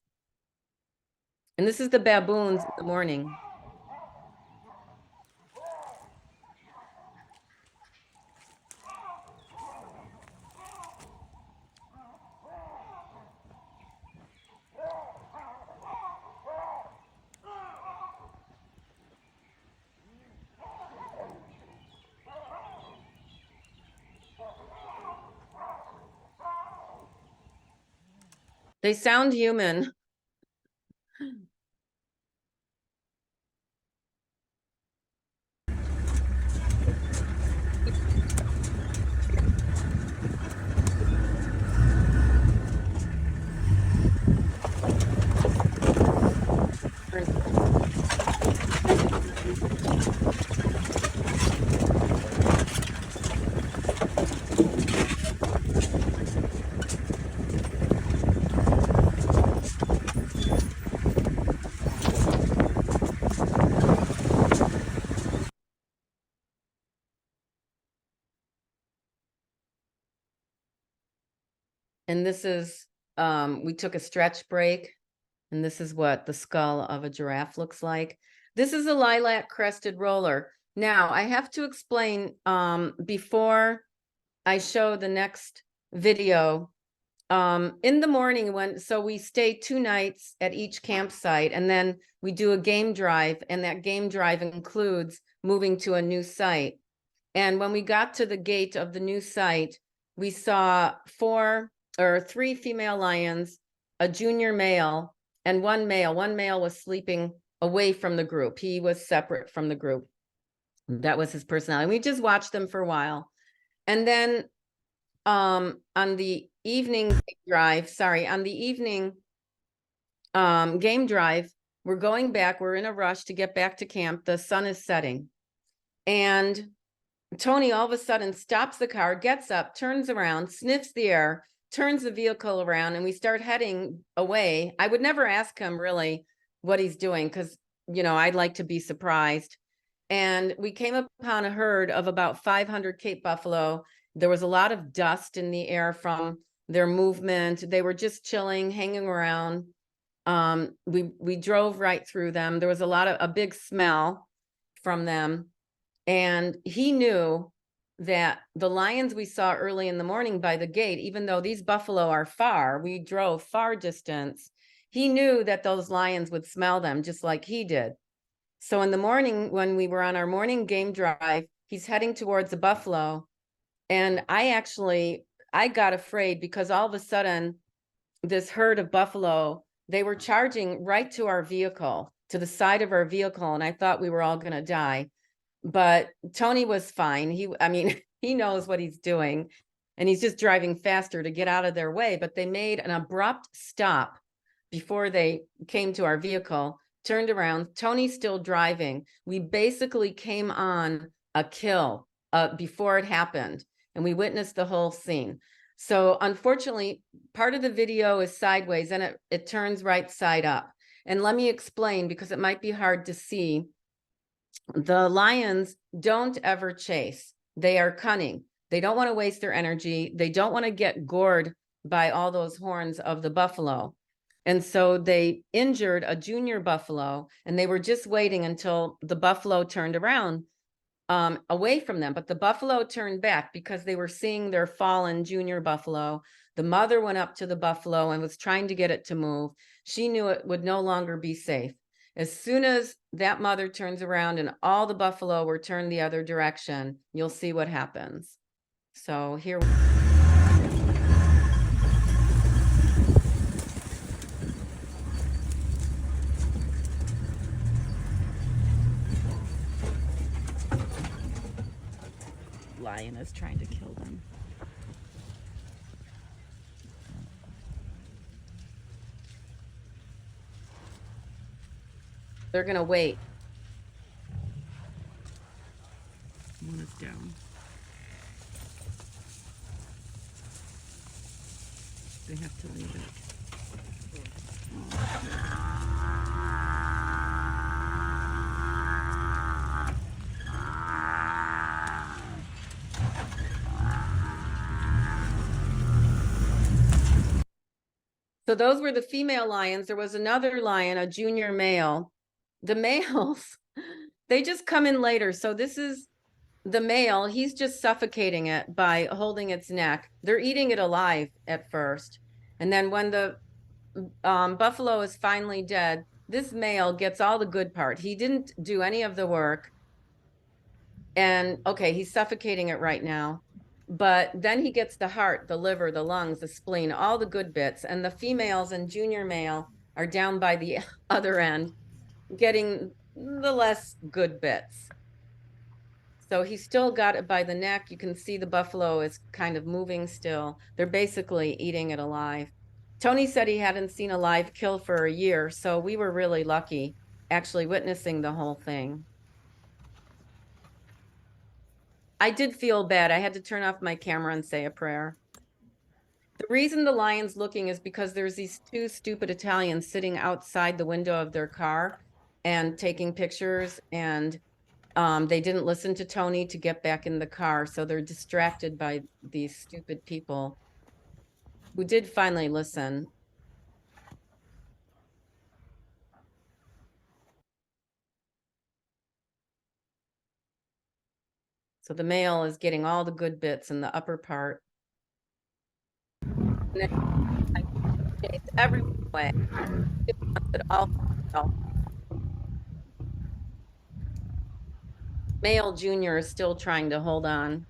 And this is the baboons in the morning. They sound human. And this is, we took a stretch break, and this is what the skull of a giraffe looks like. This is a lilac crested roller. Now, I have to explain, before I show the next video, in the morning so we stay 2 nights at each campsite, and then we do a game drive, and that game drive includes moving to a new site. And when we got to the gate of the new site, we saw 3 female lions, a junior male, and 1 male. 1 male was sleeping away from the group. He was separate from the group. That was his personality. We just watched them for a while. And then on the evening drive, game drive, we're going back. We're in a rush to get back to camp. The sun is setting. And Tony all of a sudden stops the car, gets up, turns around, sniffs the air, turns the vehicle around, and we start heading away. I would never ask him really what he's doing because, you know, I'd like to be surprised. And we came upon a herd of about 500 Cape buffalo. There was a lot of dust in the air from their movement. They were just chilling, hanging around. We drove right through them. There was a big smell from them. And he knew that the lions we saw early in the morning by the gate, even though these buffalo are far, we drove far distance, he knew that those lions would smell them just like he did. So in the morning, when we were on our morning game drive, he's heading towards the buffalo. And I got afraid because all of a sudden, this herd of buffalo, they were charging right to our vehicle, to the side of our vehicle. And I thought we were all going to die. But Tony was fine. He knows what he's doing, and he's just driving faster to get out of their way. But they made an abrupt stop before they came to our vehicle, turned around. Tony's still driving. We basically came on a kill before it happened, and we witnessed the whole scene. So unfortunately, part of the video is sideways, and it turns right side up. And let me explain, because it might be hard to see. The lions don't ever chase. They are cunning. They don't want to waste their energy. They don't want to get gored by all those horns of the buffalo. And so they injured a junior buffalo, and they were just waiting until the buffalo turned around away from them. But the buffalo turned back because they were seeing their fallen junior buffalo. The mother went up to the buffalo and was trying to get it to move. She knew it would no longer be safe. As soon as that mother turns around and all the buffalo were turned the other direction, you'll see what happens. So here. Lion is trying to kill them. They're gonna wait. One is down. They have to leave it. So those were the female lions. There was another lion, a junior male. The males, they just come in later. So this is the male. He's just suffocating it by holding its neck. They're eating it alive at first. And then when the buffalo is finally dead, this male gets all the good part. He didn't do any of the work. And okay, he's suffocating it right now. But then he gets the heart, the liver, the lungs, the spleen, all the good bits. And the females and junior male are down by the other end, getting the less good bits. So he still got it by the neck. You can see the buffalo is kind of moving still. They're basically eating it alive. Tony said he hadn't seen a live kill for a year, so we were really lucky actually witnessing the whole thing. I did feel bad. I had to turn off my camera and say a prayer. The reason the lion's looking is because there's these two stupid Italians sitting outside the window of their car and taking pictures, and they didn't listen to Tony to get back in the car, so they're distracted by these stupid people who did finally listen. So the male is getting all the good bits in the upper part. And it's every way. It wants it all for itself. Male junior is still trying to hold on.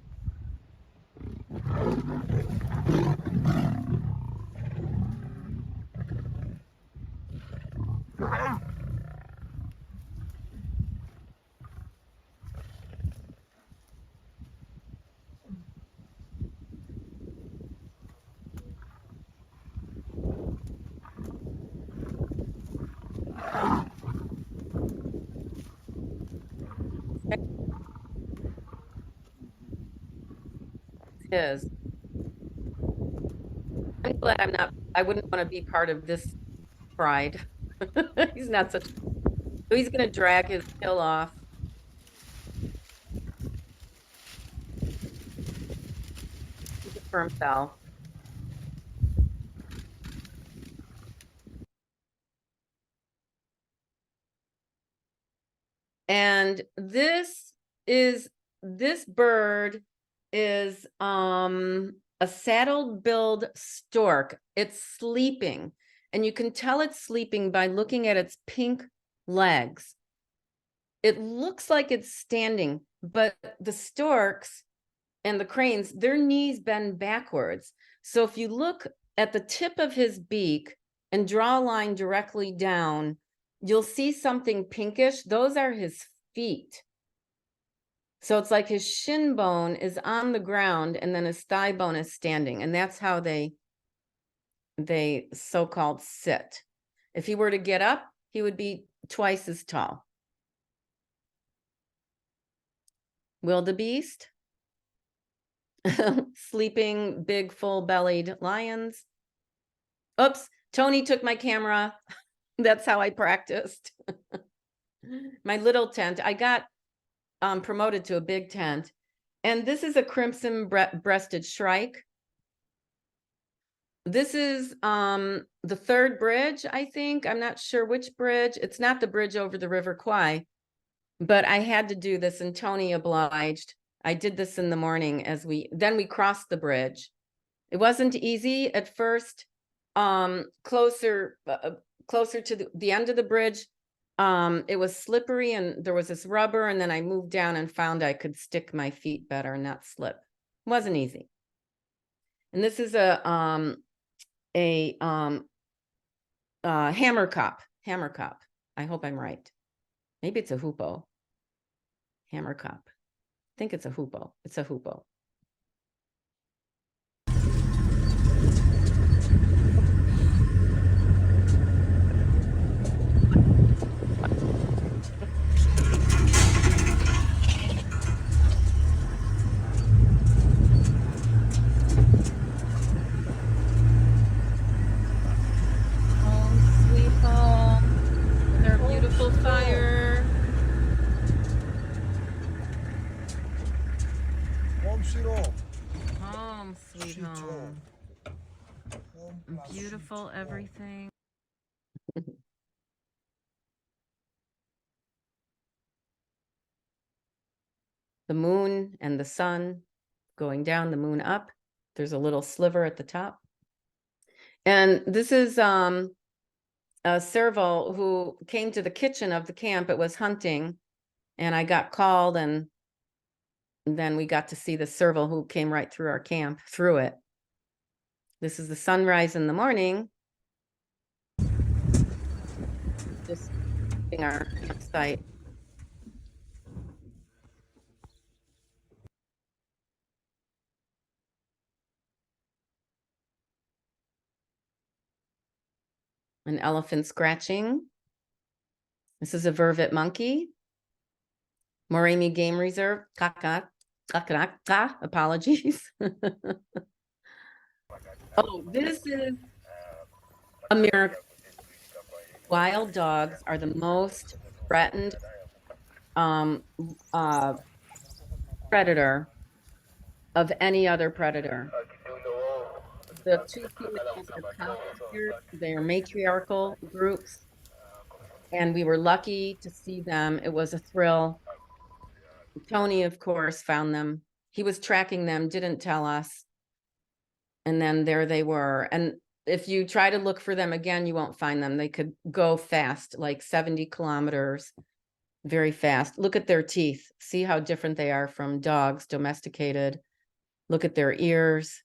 His. I'm glad I wouldn't want to be part of this pride. He's not such, so he's gonna drag his kill off. For himself. And this bird is a saddle-billed stork. It's sleeping, and you can tell it's sleeping by looking at its pink legs. It looks like it's standing, but the storks and the cranes, their knees bend backwards. So if you look at the tip of his beak and draw a line directly down, you'll see something pinkish. Those are his feet. So it's like his shin bone is on the ground and then his thigh bone is standing. And that's how they so-called sit. If he were to get up, he would be twice as tall. Wildebeest. Sleeping big full-bellied lions. Oops, Tony took my camera. That's how I practiced. My little tent. I got promoted to a big tent. And this is a crimson breasted shrike. This is the third bridge, I think. I'm not sure which bridge. It's not the bridge over the River Kwai, but I had to do this and Tony obliged. I did this in the morning then we crossed the bridge. It wasn't easy at first. Closer to the end of the bridge, it was slippery and there was this rubber, and then I moved down and found I could stick my feet better and not slip. It wasn't easy. And this is a hammer cop. I hope I'm right. Maybe it's a hoopoe. Hammer cop. I think it's a hoopoe. It's a hoopoe. Home sweet home. Their beautiful fire. Home sweet home. Home sweet Sweet home. home. Home plus sweet Beautiful home. everything. The moon and the sun going down, the moon up. There's a little sliver at the top. And this is a serval who came to the kitchen of the camp. It was hunting, and I got called, and then we got to see the serval who came right through our camp, through it. This is the sunrise in the morning. Just in our campsite. An elephant scratching. This is a vervet monkey. Moremi Game Reserve. Apologies. Oh, this is a miracle. Wild dogs are the most threatened predator of any other predator. The two females are conquered, they're matriarchal groups, and we were lucky to see them. It was a thrill. Tony, of course, found them. He was tracking them, didn't tell us. And then there they were. And if you try to look for them again, you won't find them. They could go fast, like 70 kilometers, very fast. Look at their teeth. See how different they are from dogs, domesticated. Look at their ears.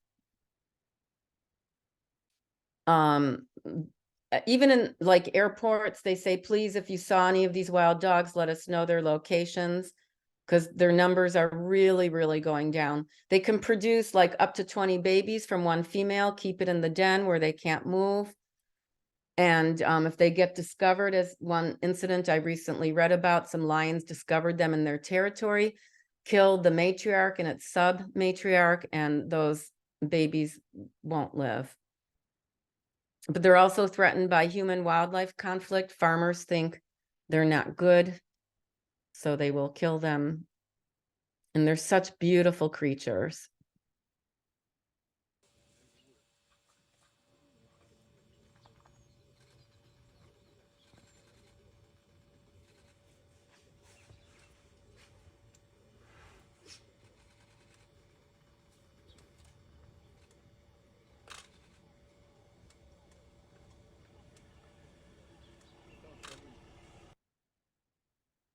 Even in like airports, they say, please, if you saw any of these wild dogs, let us know their locations, because their numbers are really, really going down. They can produce like up to 20 babies from one female, keep it in the den where they can't move. And if they get discovered, as one incident I recently read about, some lions discovered them in their territory, killed the matriarch and its sub-matriarch, and those babies won't live. But they're also threatened by human-wildlife conflict. Farmers think they're not good, so they will kill them. And they're such beautiful creatures.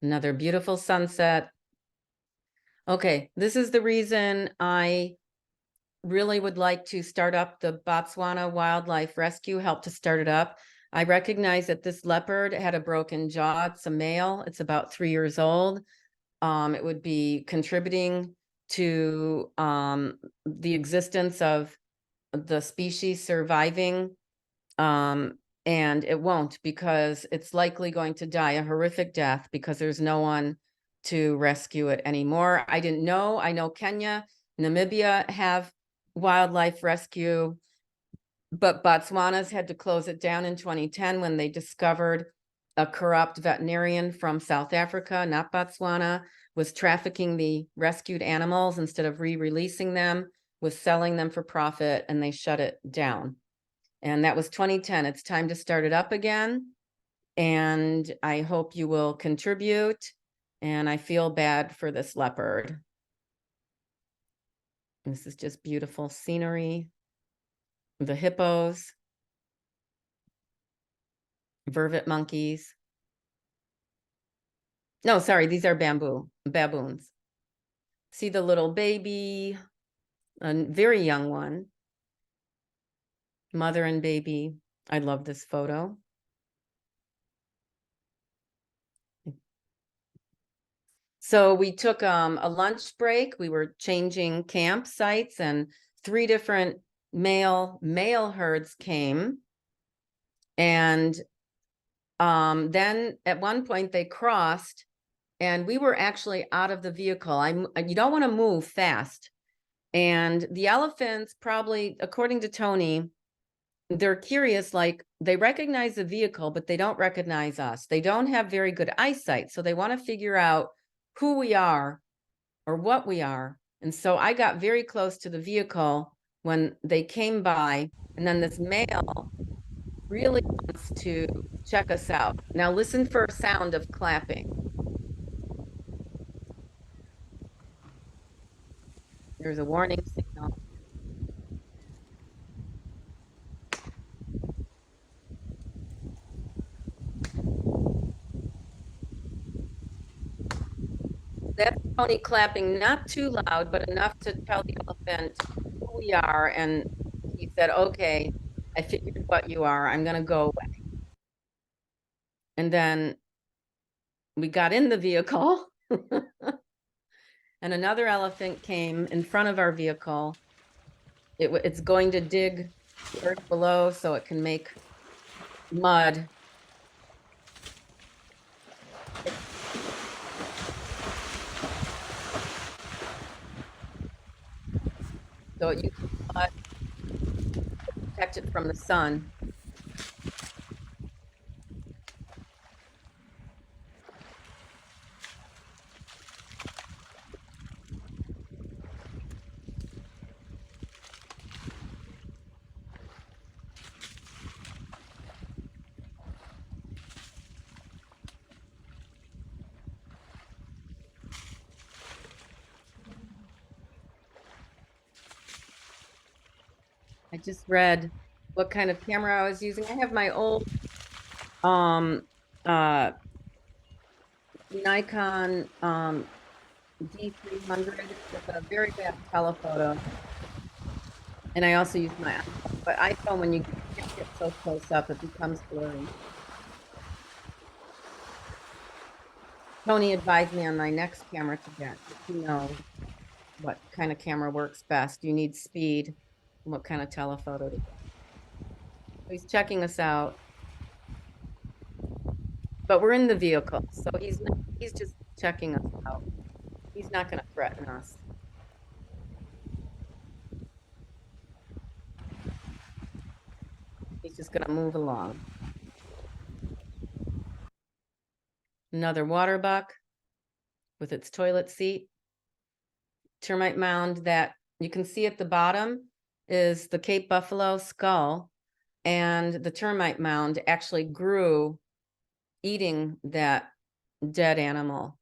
Another beautiful sunset. Okay, this is the reason I really would like to start up the Botswana Wildlife Rescue, help to start it up. I recognize that this leopard had a broken jaw. It's a male. It's about 3 years old. It would be contributing to the existence of the species surviving. And it won't, because it's likely going to die a horrific death because there's no one to rescue it anymore. I didn't know. I know Kenya, Namibia have wildlife rescue, but Botswana's had to close it down in 2010 when they discovered a corrupt veterinarian from South Africa, not Botswana, was trafficking the rescued animals instead of re-releasing them, was selling them for profit, and they shut it down. And that was 2010. It's time to start it up again. And I hope you will contribute. And I feel bad for this leopard. This is just beautiful scenery. The hippos. Vervet monkeys. No, sorry, these are baboons. See the little baby, a very young one. Mother and baby. I love this photo. So we took a lunch break. We were changing campsites, and 3 different male herds came. And then at one point they crossed, and we were actually out of the vehicle. You don't want to move fast. And the elephants, probably, according to Tony, they're curious, like they recognize the vehicle, but they don't recognize us. They don't have very good eyesight. So they want to figure out who we are or what we are. And so I got very close to the vehicle when they came by, and then this male really wants to check us out. Now listen for a sound of clapping. There's a warning signal. That's Tony clapping, not too loud, but enough to tell the elephant who we are. And he said, okay, I figured what you are. I'm gonna go away. And then we got in the vehicle and another elephant came in front of our vehicle. It's going to dig the earth below so it can make mud. So it uses mud to protect it from the sun. I just read what kind of camera I was using. I have my old Nikon D300 with a very bad telephoto. And I also use my iPhone, but iPhone, when you can't get so close up, it becomes blurry. Tony advised me on my next camera to get, to know what kind of camera works best. You need speed, and what kind of telephoto to get. He's checking us out. But we're in the vehicle, so he's just checking us out. He's not going to threaten us. He's just going to move along. Another water buck with its toilet seat. Termite mound that you can see at the bottom is the Cape Buffalo skull, and the termite mound actually grew eating that dead animal.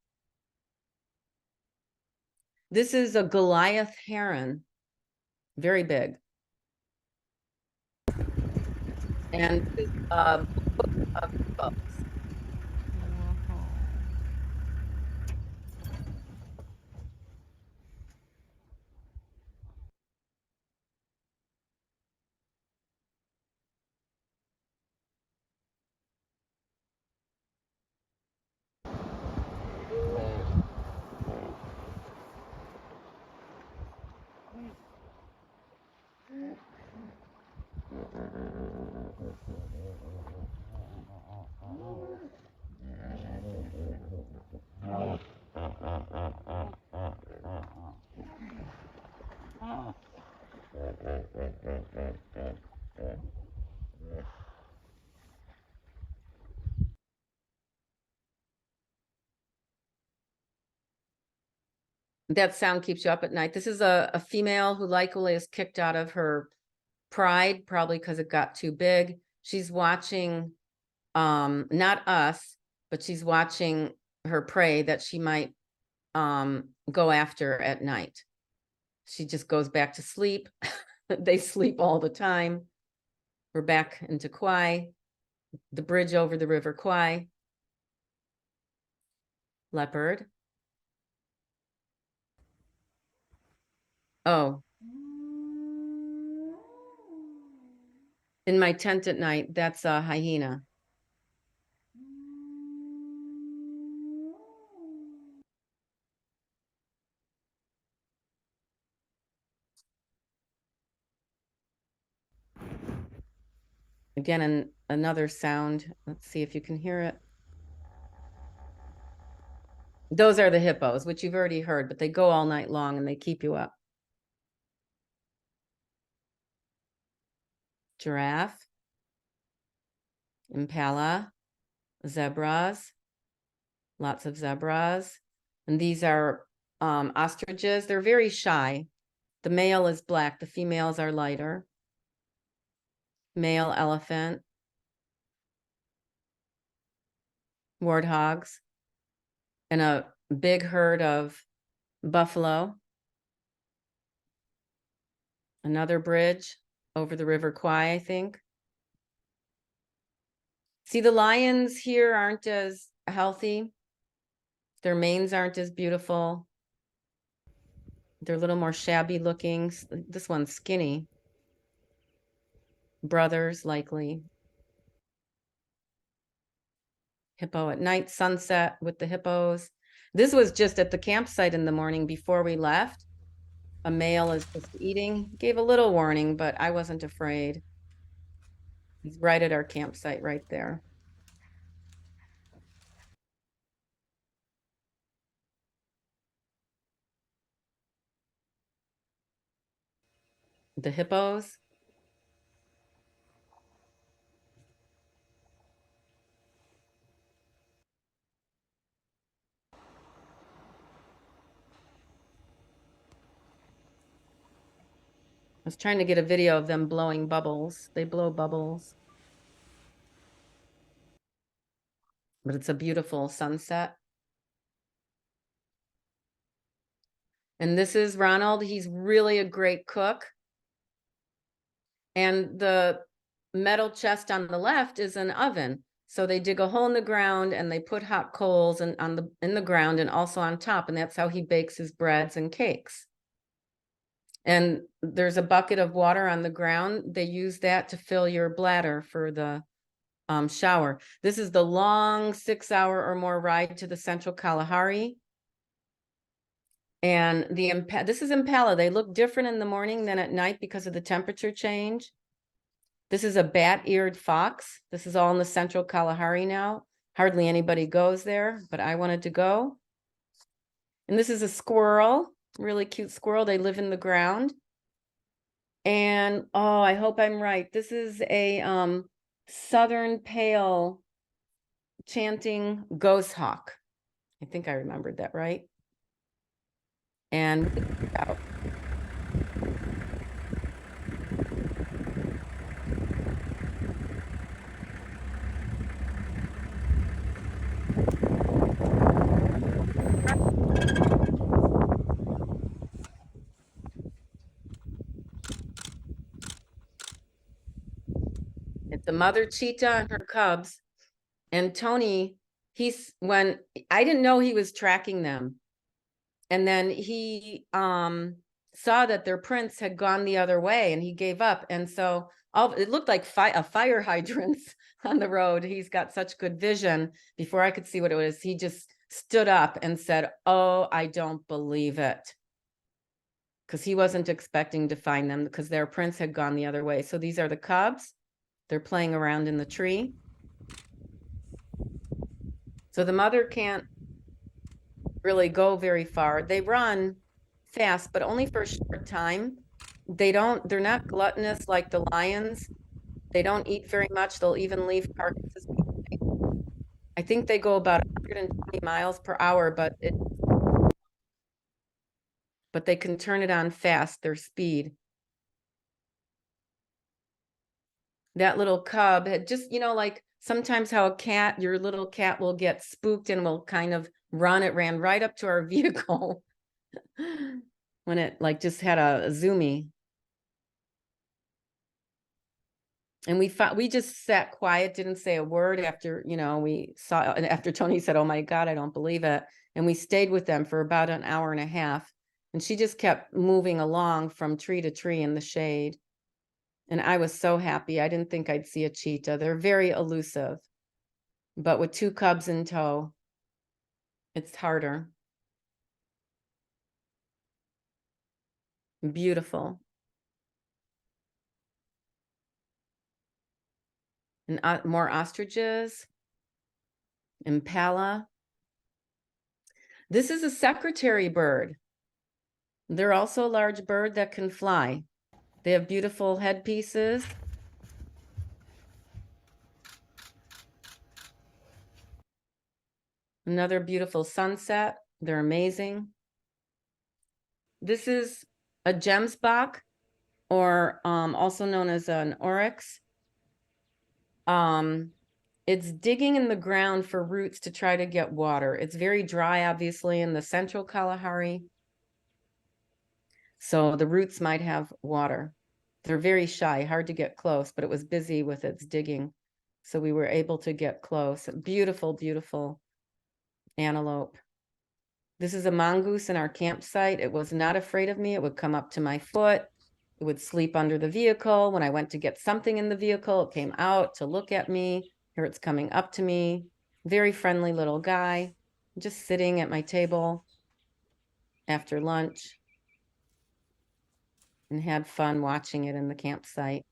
This is a Goliath heron, very big. And this is a book of books. That sound keeps you up at night. This is a female who likely is kicked out of her pride, probably because it got too big. She's watching, not us, but she's watching her prey that she might go after at night. She just goes back to sleep. They sleep all the time. We're back into Kwai, the bridge over the River Kwai. Leopard. Oh. In my tent at night, that's a hyena. Again, another sound. Let's see if you can hear it. Those are the hippos, which you've already heard, but they go all night long and they keep you up. Giraffe. Impala. Zebras. Lots of zebras. And these are ostriches. They're very shy. The male is black. The females are lighter. Male elephant. Warthogs. And a big herd of buffalo. Another bridge over the River Kwai, I think. See, the lions here aren't as healthy. Their manes aren't as beautiful. They're a little more shabby looking. This one's skinny. Brothers, likely. Hippo at night, sunset with the hippos. This was just at the campsite in the morning before we left. A male is just eating. Gave a little warning, but I wasn't afraid. He's right at our campsite right there. The hippos. I was trying to get a video of them blowing bubbles. They blow bubbles. But it's a beautiful sunset. And this is Ronald. He's really a great cook. And the metal chest on the left is an oven. So they dig a hole in the ground and they put hot coals in the ground and also on top. And that's how he bakes his breads and cakes. And there's a bucket of water on the ground. They use that to fill your bladder for the shower. This is the long 6-hour or more ride to the Central Kalahari. And this is impala. They look different in the morning than at night because of the temperature change. This is a bat-eared fox. This is all in the Central Kalahari now. Hardly anybody goes there, but I wanted to go. And this is a squirrel, really cute squirrel. They live in the ground. And oh, I hope I'm right. This is a southern pale chanting ghost hawk. I think I remembered that right. And it's a mother cheetah and her cubs. And Tony, when I didn't know he was tracking them. And then he saw that their prince had gone the other way and he gave up. And so it looked like a fire hydrant on the road. He's got such good vision. Before I could see what it was, he just stood up and said, "Oh, I don't believe it." Because he wasn't expecting to find them because their prince had gone the other way. So these are the cubs. They're playing around in the tree. So the mother can't really go very far. They run fast, but only for a short time. They're not gluttonous like the lions. They don't eat very much. They'll even leave carcasses. I think they go about 120 miles per hour, but they can turn it on fast, their speed. That little cub had just, like sometimes how your little cat will get spooked and will kind of run. It ran right up to our vehicle when it just had a zoomie. And we just sat quiet, didn't say a word after, we saw, and after Tony said, "Oh my God, I don't believe it." And we stayed with them for about an hour and a half. And she just kept moving along from tree to tree in the shade. And I was so happy. I didn't think I'd see a cheetah. They're very elusive. But with 2 cubs in tow, it's harder. Beautiful. And more ostriches. Impala. This is a secretary bird. They're also a large bird that can fly. They have beautiful headpieces. Another beautiful sunset. They're amazing. This is a gemsbok, or also known as an oryx. It's digging in the ground for roots to try to get water. It's very dry, obviously, in the Central Kalahari. So the roots might have water. They're very shy, hard to get close, but it was busy with its digging. So we were able to get close. Beautiful, beautiful antelope. This is a mongoose in our campsite. It was not afraid of me. It would come up to my foot. It would sleep under the vehicle. When I went to get something in the vehicle, it came out to look at me. Here it's coming up to me. Very friendly little guy, just sitting at my table after lunch and had fun watching it in the campsite.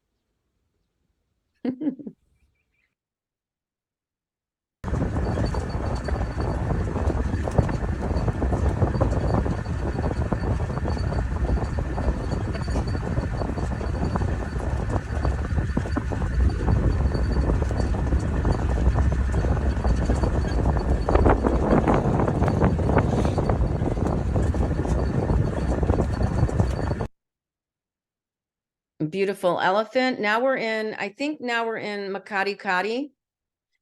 Beautiful elephant. Now we're in, I think now we're in Makati Kati.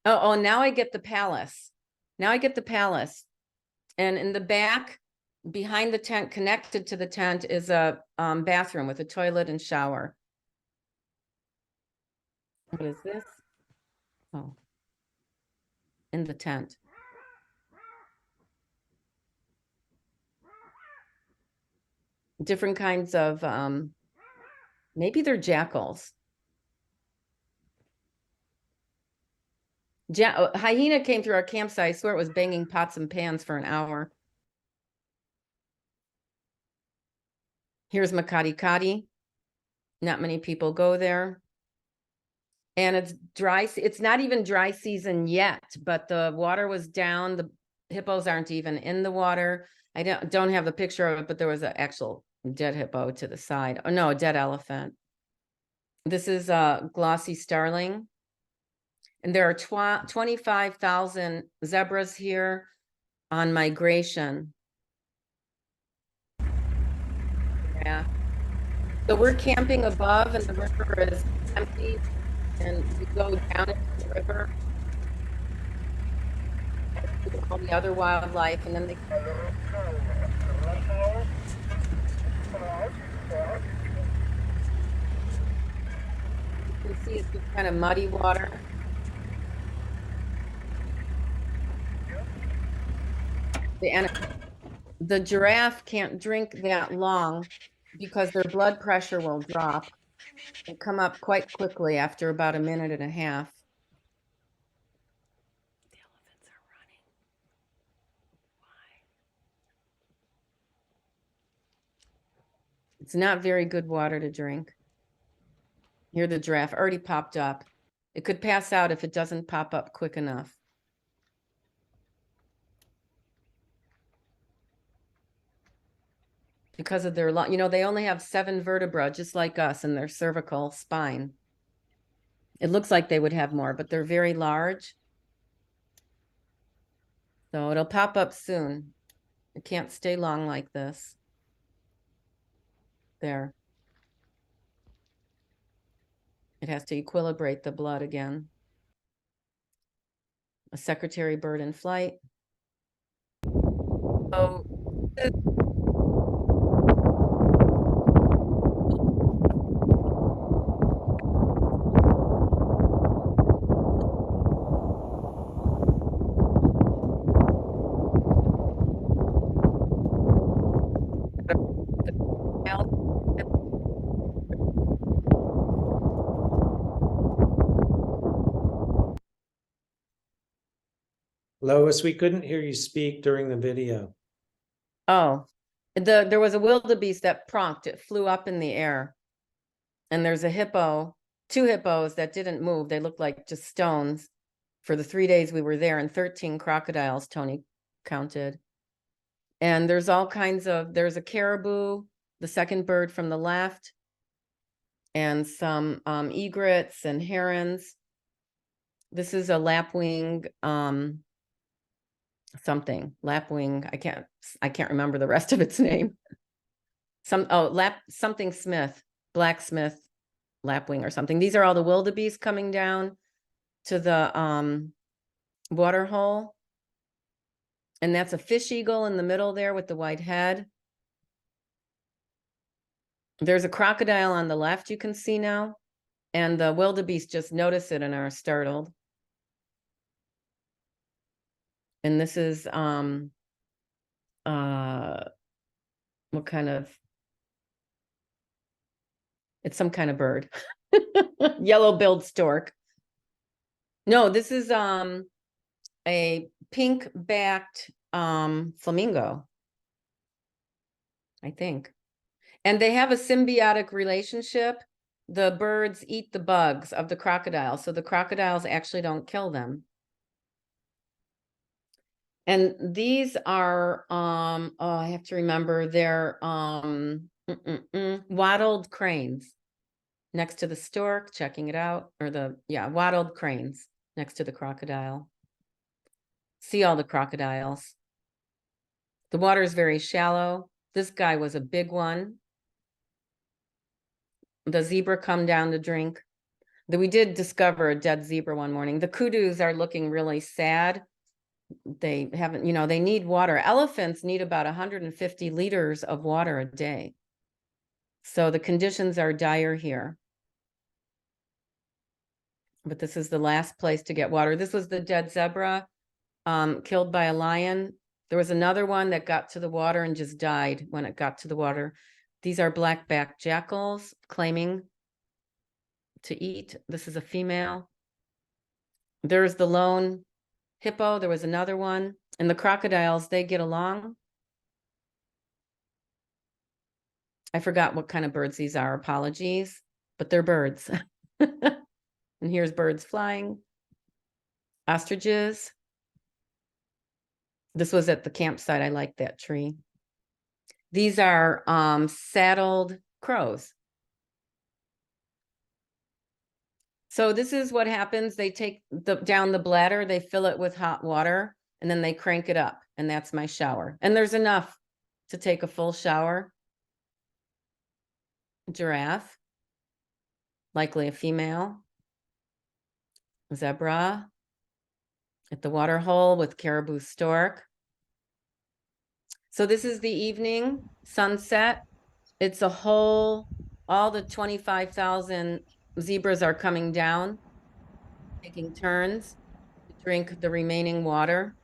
Oh, now I get the palace. Now I get the palace. And in the back, behind the tent, connected to the tent, is a bathroom with a toilet and shower. What is this? Oh, in the tent. Different kinds of, maybe they're jackals. Hyena came through our campsite. I swear it was banging pots and pans for an hour. Here's Makati Kati. Not many people go there. And it's dry. It's not even dry season yet, but the water was down. The hippos aren't even in the water. I don't have the picture of it, but there was an actual dead hippo to the side. Oh no, a dead elephant. This is a glossy starling. And there are 25,000 zebras here on migration. Yeah. So we're camping above and the river is empty. And we go down into the river, all the other wildlife, and then they. You can see it's just kind of muddy water. The giraffe can't drink that long because their blood pressure will drop and come up quite quickly after about a minute and a half. The elephants are running. Why? It's not very good water to drink. Here the giraffe already popped up. It could pass out if it doesn't pop up quick enough. Because of their long, they only have 7 vertebrae, just like us, in their cervical spine. It looks like they would have more, but they're very large. So it'll pop up soon. It can't stay long like this. There. It has to equilibrate the blood again. A secretary bird in flight. So Lois, we couldn't hear you speak during the video. oh, there was a wildebeest that pronked. It flew up in the air. And there's a hippo, 2 hippos that didn't move. They looked like just stones for the 3 days we were there, and 13 crocodiles, Tony counted. And there's all kinds of, there's a caribou, the second bird from the left, and some egrets and herons. This is a lapwing, lapwing. I can't remember the rest of its name. Something Smith, blacksmith, lapwing or something. These are all the wildebeest coming down to the water hole. And that's a fish eagle in the middle there with the white head. There's a crocodile on the left you can see now. And the wildebeest just notice it and are startled. And this is what kind of, it's some kind of bird. Yellow-billed stork. No, this is a pink-backed flamingo, I think. And they have a symbiotic relationship. The birds eat the bugs of the crocodiles, so the crocodiles actually don't kill them. And these are oh, I have to remember, they're wattled cranes next to the stork, checking it out, or wattled cranes next to the crocodile. See all the crocodiles. The water is very shallow. This guy was a big one. The zebra come down to drink. We did discover a dead zebra one morning. The kudus are looking really sad. They haven't, they need water. Elephants need about 150 liters of water a day. So the conditions are dire here. But this is the last place to get water. This was the dead zebra killed by a lion. There was another one that got to the water and just died when it got to the water. These are black-backed jackals claiming to eat. This is a female. There's the lone hippo. There was another one. And the crocodiles, they get along. I forgot what kind of birds these are. Apologies, but they're birds. And here's birds flying. Ostriches. This was at the campsite. I like that tree. These are saddled crows. So this is what happens. They take down the bladder, they fill it with hot water, and then they crank it up. And that's my shower. And there's enough to take a full shower. Giraffe. Likely a female. Zebra. At the water hole with caribou stork. So this is the evening sunset. It's a whole, all the 25,000 zebras are coming down, taking turns to drink the remaining water.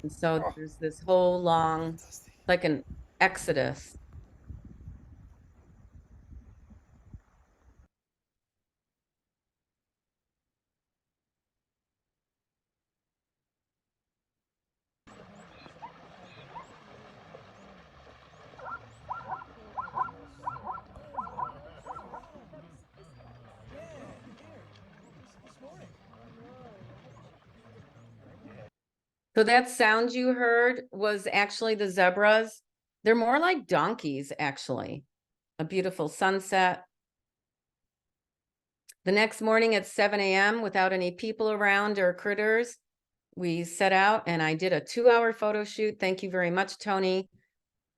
And so there's this whole long, like an exodus. So that sound you heard was actually the zebras. They're more like donkeys, actually. A beautiful sunset. The next morning at 7 a.m., without any people around or critters, we set out and I did a 2-hour photo shoot. Thank you very much, Tony.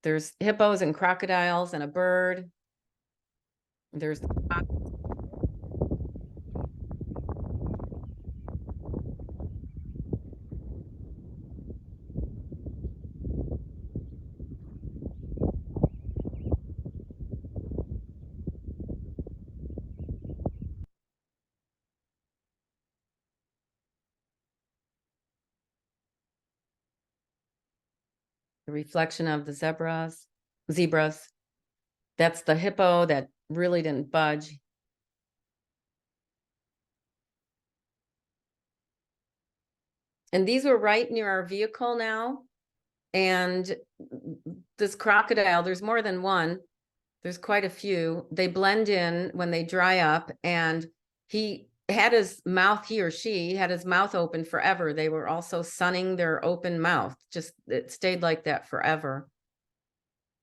There's hippos and crocodiles and a bird. There's the reflection of the zebras. That's the hippo that really didn't budge. And these were right near our vehicle now. And this crocodile, there's more than one. There's quite a few. They blend in when they dry up, and he had his mouth, he or she had his mouth open forever. They were also sunning their open mouth. Just, it stayed like that forever.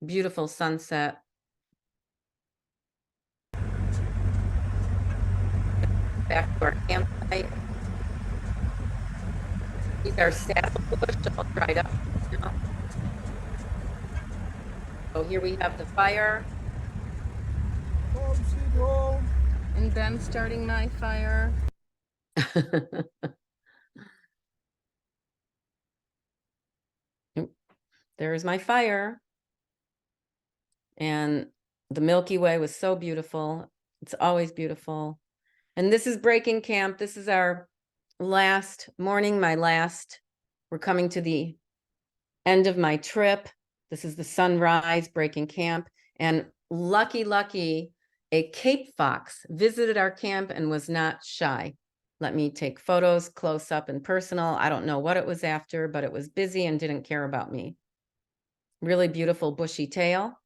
Beautiful sunset. Back to our campsite. These are saddlebush all dried up. So here we have the fire. Home, sweet home. And them starting my fire. There's my fire. And the Milky Way was so beautiful. It's always beautiful. And this is breaking camp. This is our last morning, we're coming to the end of my trip. This is the sunrise breaking camp. And lucky, a Cape fox visited our camp and was not shy. Let me take photos close up and personal. I don't know what it was after, but it was busy and didn't care about me. Really beautiful bushy tail.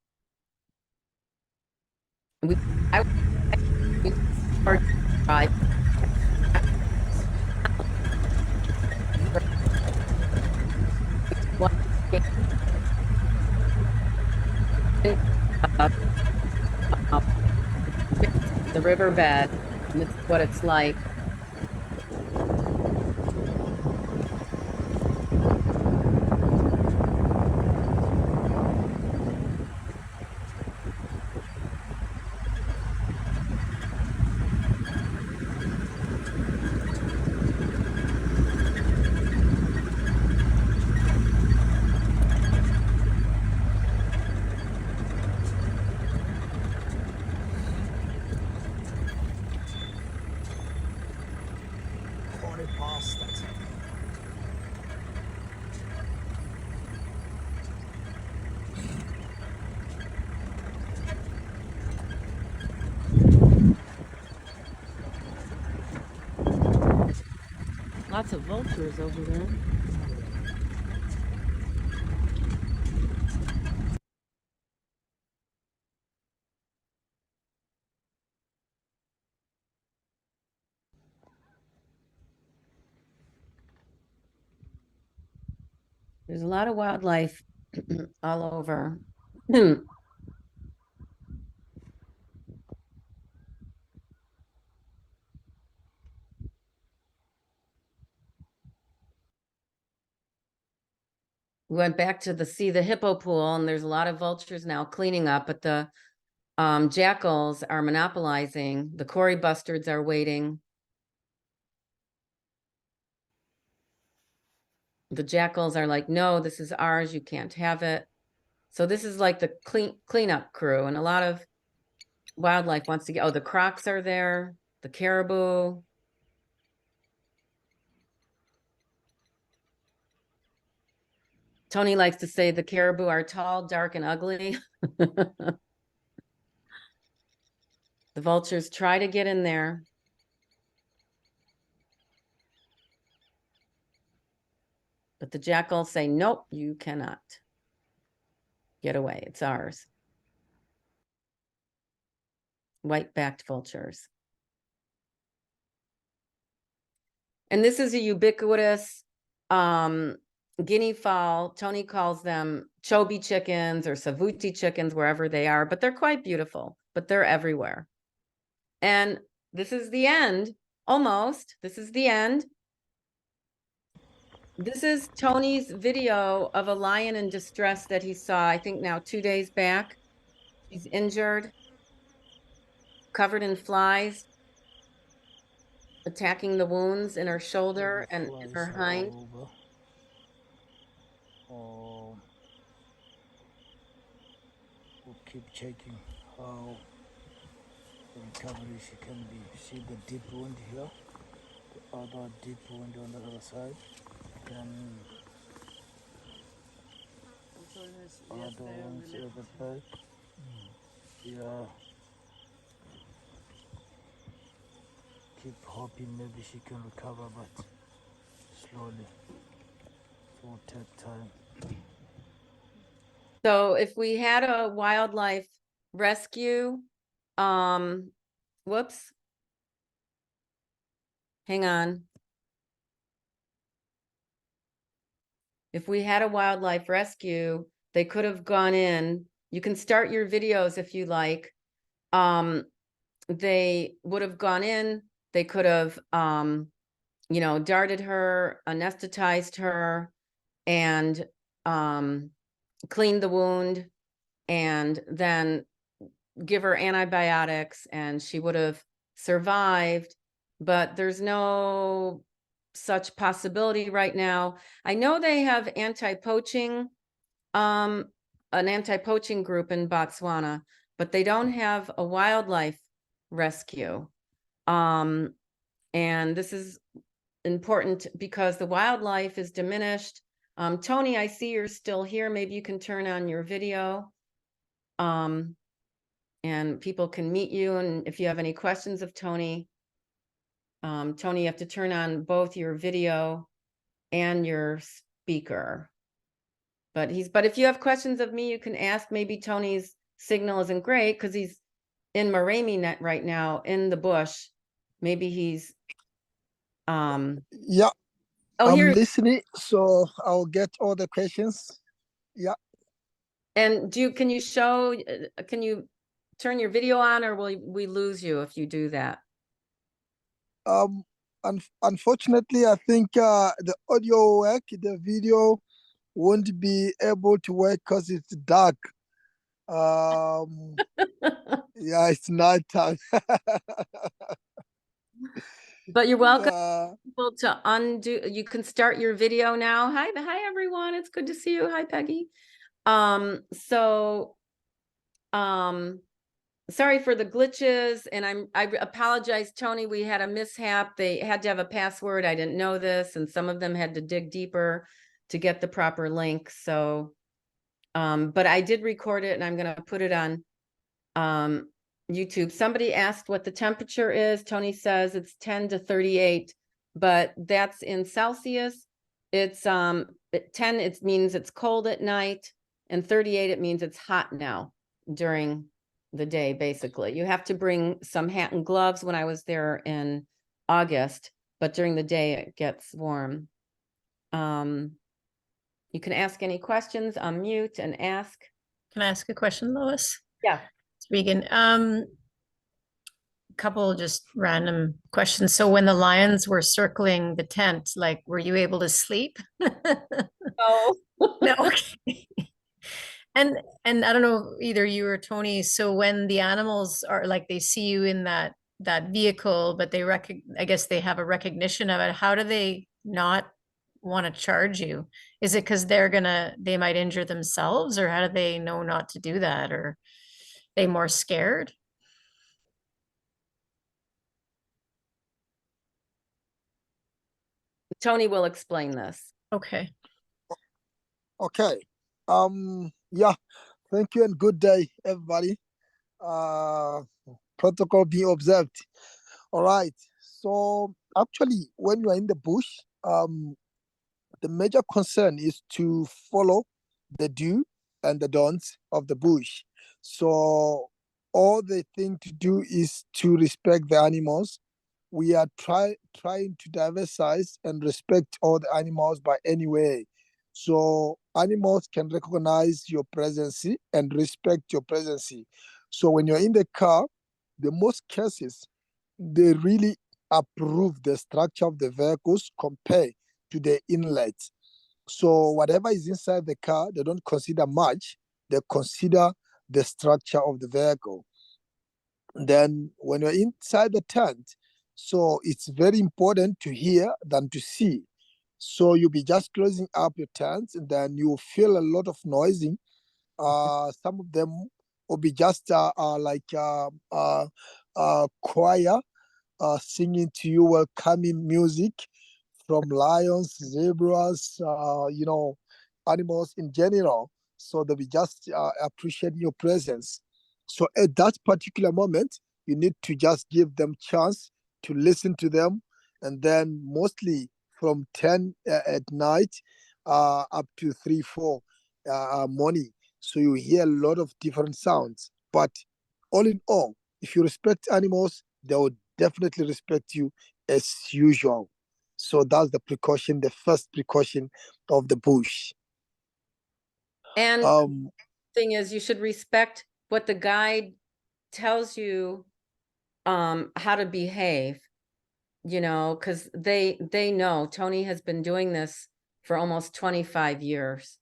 The riverbed, and this is what it's like. Lots of vultures over there. There's a lot of wildlife all over. We went back to see the hippo pool, and there's a lot of vultures now cleaning up, but the jackals are monopolizing. The Cory bustards are waiting. The jackals are like, no, this is ours. You can't have it. So this is like the cleanup crew, and a lot of wildlife wants to get, oh, the crocs are there, the caribou. Tony likes to say the caribou are tall, dark, and ugly. The vultures try to get in there. But the jackals say, nope, you cannot. Get away, it's ours. White-backed vultures. And this is a ubiquitous guinea fowl. Tony calls them chobi chickens or savuti chickens, wherever they are, but they're quite beautiful, but they're everywhere. And this is the end, almost. This is the end. This is Tony's video of a lion in distress that he saw, I think now 2 days back. She's injured, covered in flies, attacking the wounds in her shoulder and in her hind. We'll keep checking how the recovery she can be. See the deep wound here, the other deep wound on the other side. Then other ones at the back. Yeah. Keep hoping maybe she can recover, but slowly. It will take time. So if we had a wildlife rescue, whoops. Hang on. If we had a wildlife rescue, they could have gone in. You can start your videos if you like. They would have gone in. They could have, you know, darted her, anesthetized her, and cleaned the wound, and then give her antibiotics, and she would have survived. But there's no such possibility right now. I know they have anti-poaching, an anti-poaching group in Botswana, but they don't have a wildlife rescue. And this is important because the wildlife is diminished. Tony, I see you're still here. Maybe you can turn on your video. And people can meet you. And if you have any questions of Tony, Tony, you have to turn on both your video and your speaker. But if you have questions of me, you can ask. Maybe Tony's signal isn't great because he's in Marami net right now in the bush. Maybe he's Yeah, oh, I'm here. listening, so I'll get all the questions. Yeah. And can you show, can you turn your video on, or will we lose you if you do that? Unfortunately, I think the audio will work, the video won't be able to work because it's dark. Yeah, it's night time. But you're welcome Yeah. people to undo. You can start your video now. Hi everyone. It's good to see you. Hi Peggy. Sorry for the glitches, and I apologize, Tony. We had a mishap. They had to have a password. I didn't know this, and some of them had to dig deeper to get the proper link. So, but I did record it, and I'm going to put it on YouTube. Somebody asked what the temperature is. Tony says it's 10 to 38, but that's in Celsius. It's 10, it means it's cold at night, and 38, it means it's hot now during the day. Basically, you have to bring some hat and gloves when I was there in August, but during the day it gets warm. You can ask any questions, unmute and ask. Can I ask a question, Lois? Yeah. Speaking, couple just random questions. So when the lions were circling the tent, like, were you able to sleep? Oh. No. Okay. And I don't know, either you or Tony, so when the animals are like, they see you in that vehicle, but I guess they have a recognition of it, how do they not want to charge you? Is it because they might injure themselves, or how do they know not to do that? Or are they more scared? Tony will explain this. Okay. Okay. Yeah. Thank you and good day, everybody. Protocol being observed. All right. So actually, when you are in the bush, the major concern is to follow the do and the don'ts of the bush. So all the thing to do is to respect the animals. We are trying to diversize and respect all the animals by any way. So animals can recognize your presence and respect your presence. So when you're in the car, the most cases, they really approve the structure of the vehicles compared to the inlet. So whatever is inside the car, they don't consider much. They consider the structure of the vehicle. Then when you're inside the tent, so it's very important to hear than to see. So you'll be just closing up your tents, and then you feel a lot of noising. Some of them will be just choir singing to you welcoming music from lions, zebras, animals in general. So they'll be just appreciating your presence. So at that particular moment, you need to just give them chance to listen to them. And then mostly from 10 at night up to 3, 4 morning. So you hear a lot of different sounds. But all in all, if you respect animals, they will definitely respect you as usual. So that's the precaution, the first precaution of the bush. And thing is, you should respect what the guide tells you how to behave, because they know. Tony has been doing this for almost 25 years,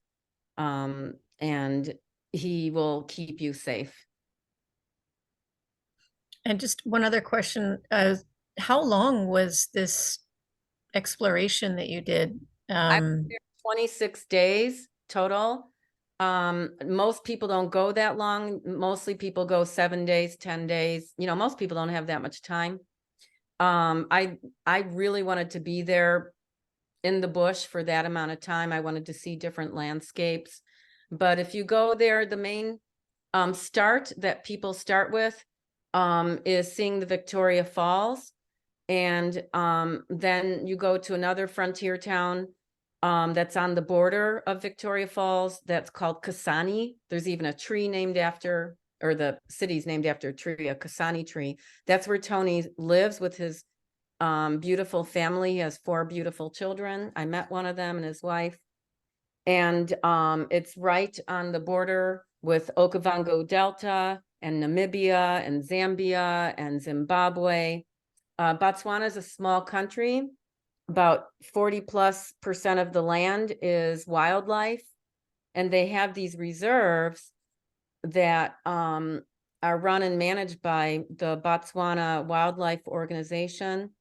and he will keep you safe. And just one other question, how long was this exploration that you did? I was there 26 days total. Most people don't go that long. Mostly people go 7 days, 10 days. Most people don't have that much time. I really wanted to be there in the bush for that amount of time. I wanted to see different landscapes. But if you go there, the main start that people start with is seeing the Victoria Falls. And then you go to another frontier town that's on the border of Victoria Falls that's called Kasani. There's even a tree named after, or the city's named after a tree, a Kasani tree. That's where Tony lives with his beautiful family. He has 4 beautiful children. I met one of them and his wife. And it's right on the border with Okavango Delta and Namibia and Zambia and Zimbabwe. Botswana is a small country. About 40+% of the land is wildlife. And they have these reserves that are run and managed by the Botswana Wildlife Organization.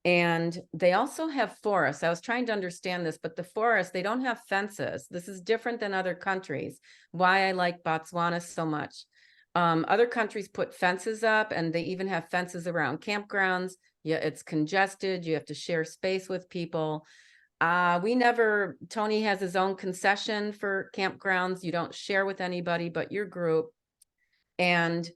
And they also have forests. I was trying to understand this, but the forests, they don't have fences. This is different than other countries. Why I like Botswana so much. Other countries put fences up, and they even have fences around campgrounds. Yeah, it's congested. You have to share space with people. We never, Tony has his own concession for campgrounds. You don't share with anybody but your group. And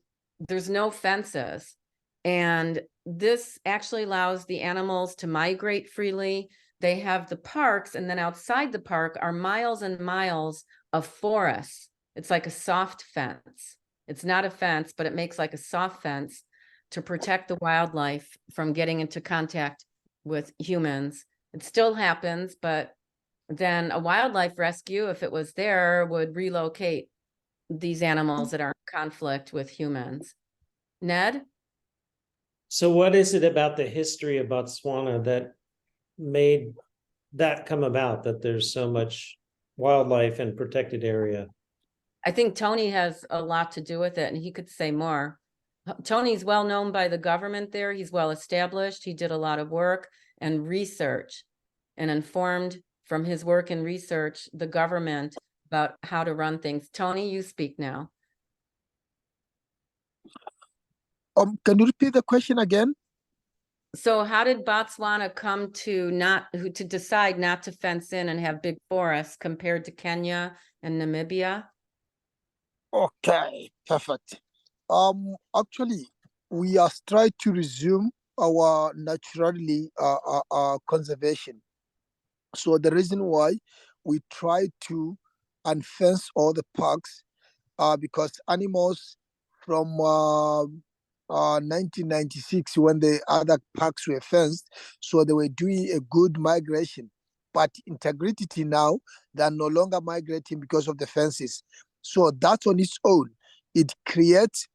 there's no fences. And this actually allows the animals to migrate freely. They have the parks, and then outside the park are miles and miles of forests. It's like a soft fence. It's not a fence, but it makes like a soft fence to protect the wildlife from getting into contact with humans. It still happens, but then a wildlife rescue, if it was there, would relocate these animals that are in conflict with humans. Ned? So what is it about the history of Botswana that made that come about, that there's so much wildlife and protected area? I think Tony has a lot to do with it, and he could say more. Tony's well known by the government there. He's well established. He did a lot of work and research and informed from his work and research the government about how to run things. Tony, you speak now. Can you repeat the question again? So how did Botswana come to decide not to fence in and have big forests compared to Kenya and Namibia? Okay, perfect. Actually, we are trying to resume our naturally conservation. So the reason why we try to unfence all the parks, because animals from 1996, when the other parks were fenced, so they were doing a good migration. But integrity now, they are no longer migrating because of the fences. So that on its own, it creates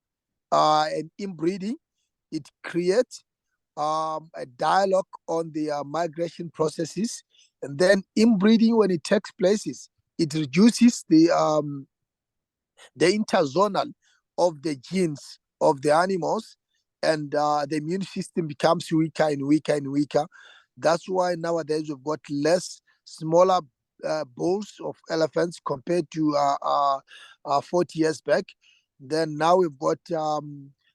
an inbreeding. It creates a dialogue on the migration processes, and then inbreeding, when it takes places, it reduces the interzonal of the genes of the animals, and the immune system becomes weaker and weaker and weaker. That's why nowadays we've got less smaller bulls of elephants compared to 40 years back. Then now we've got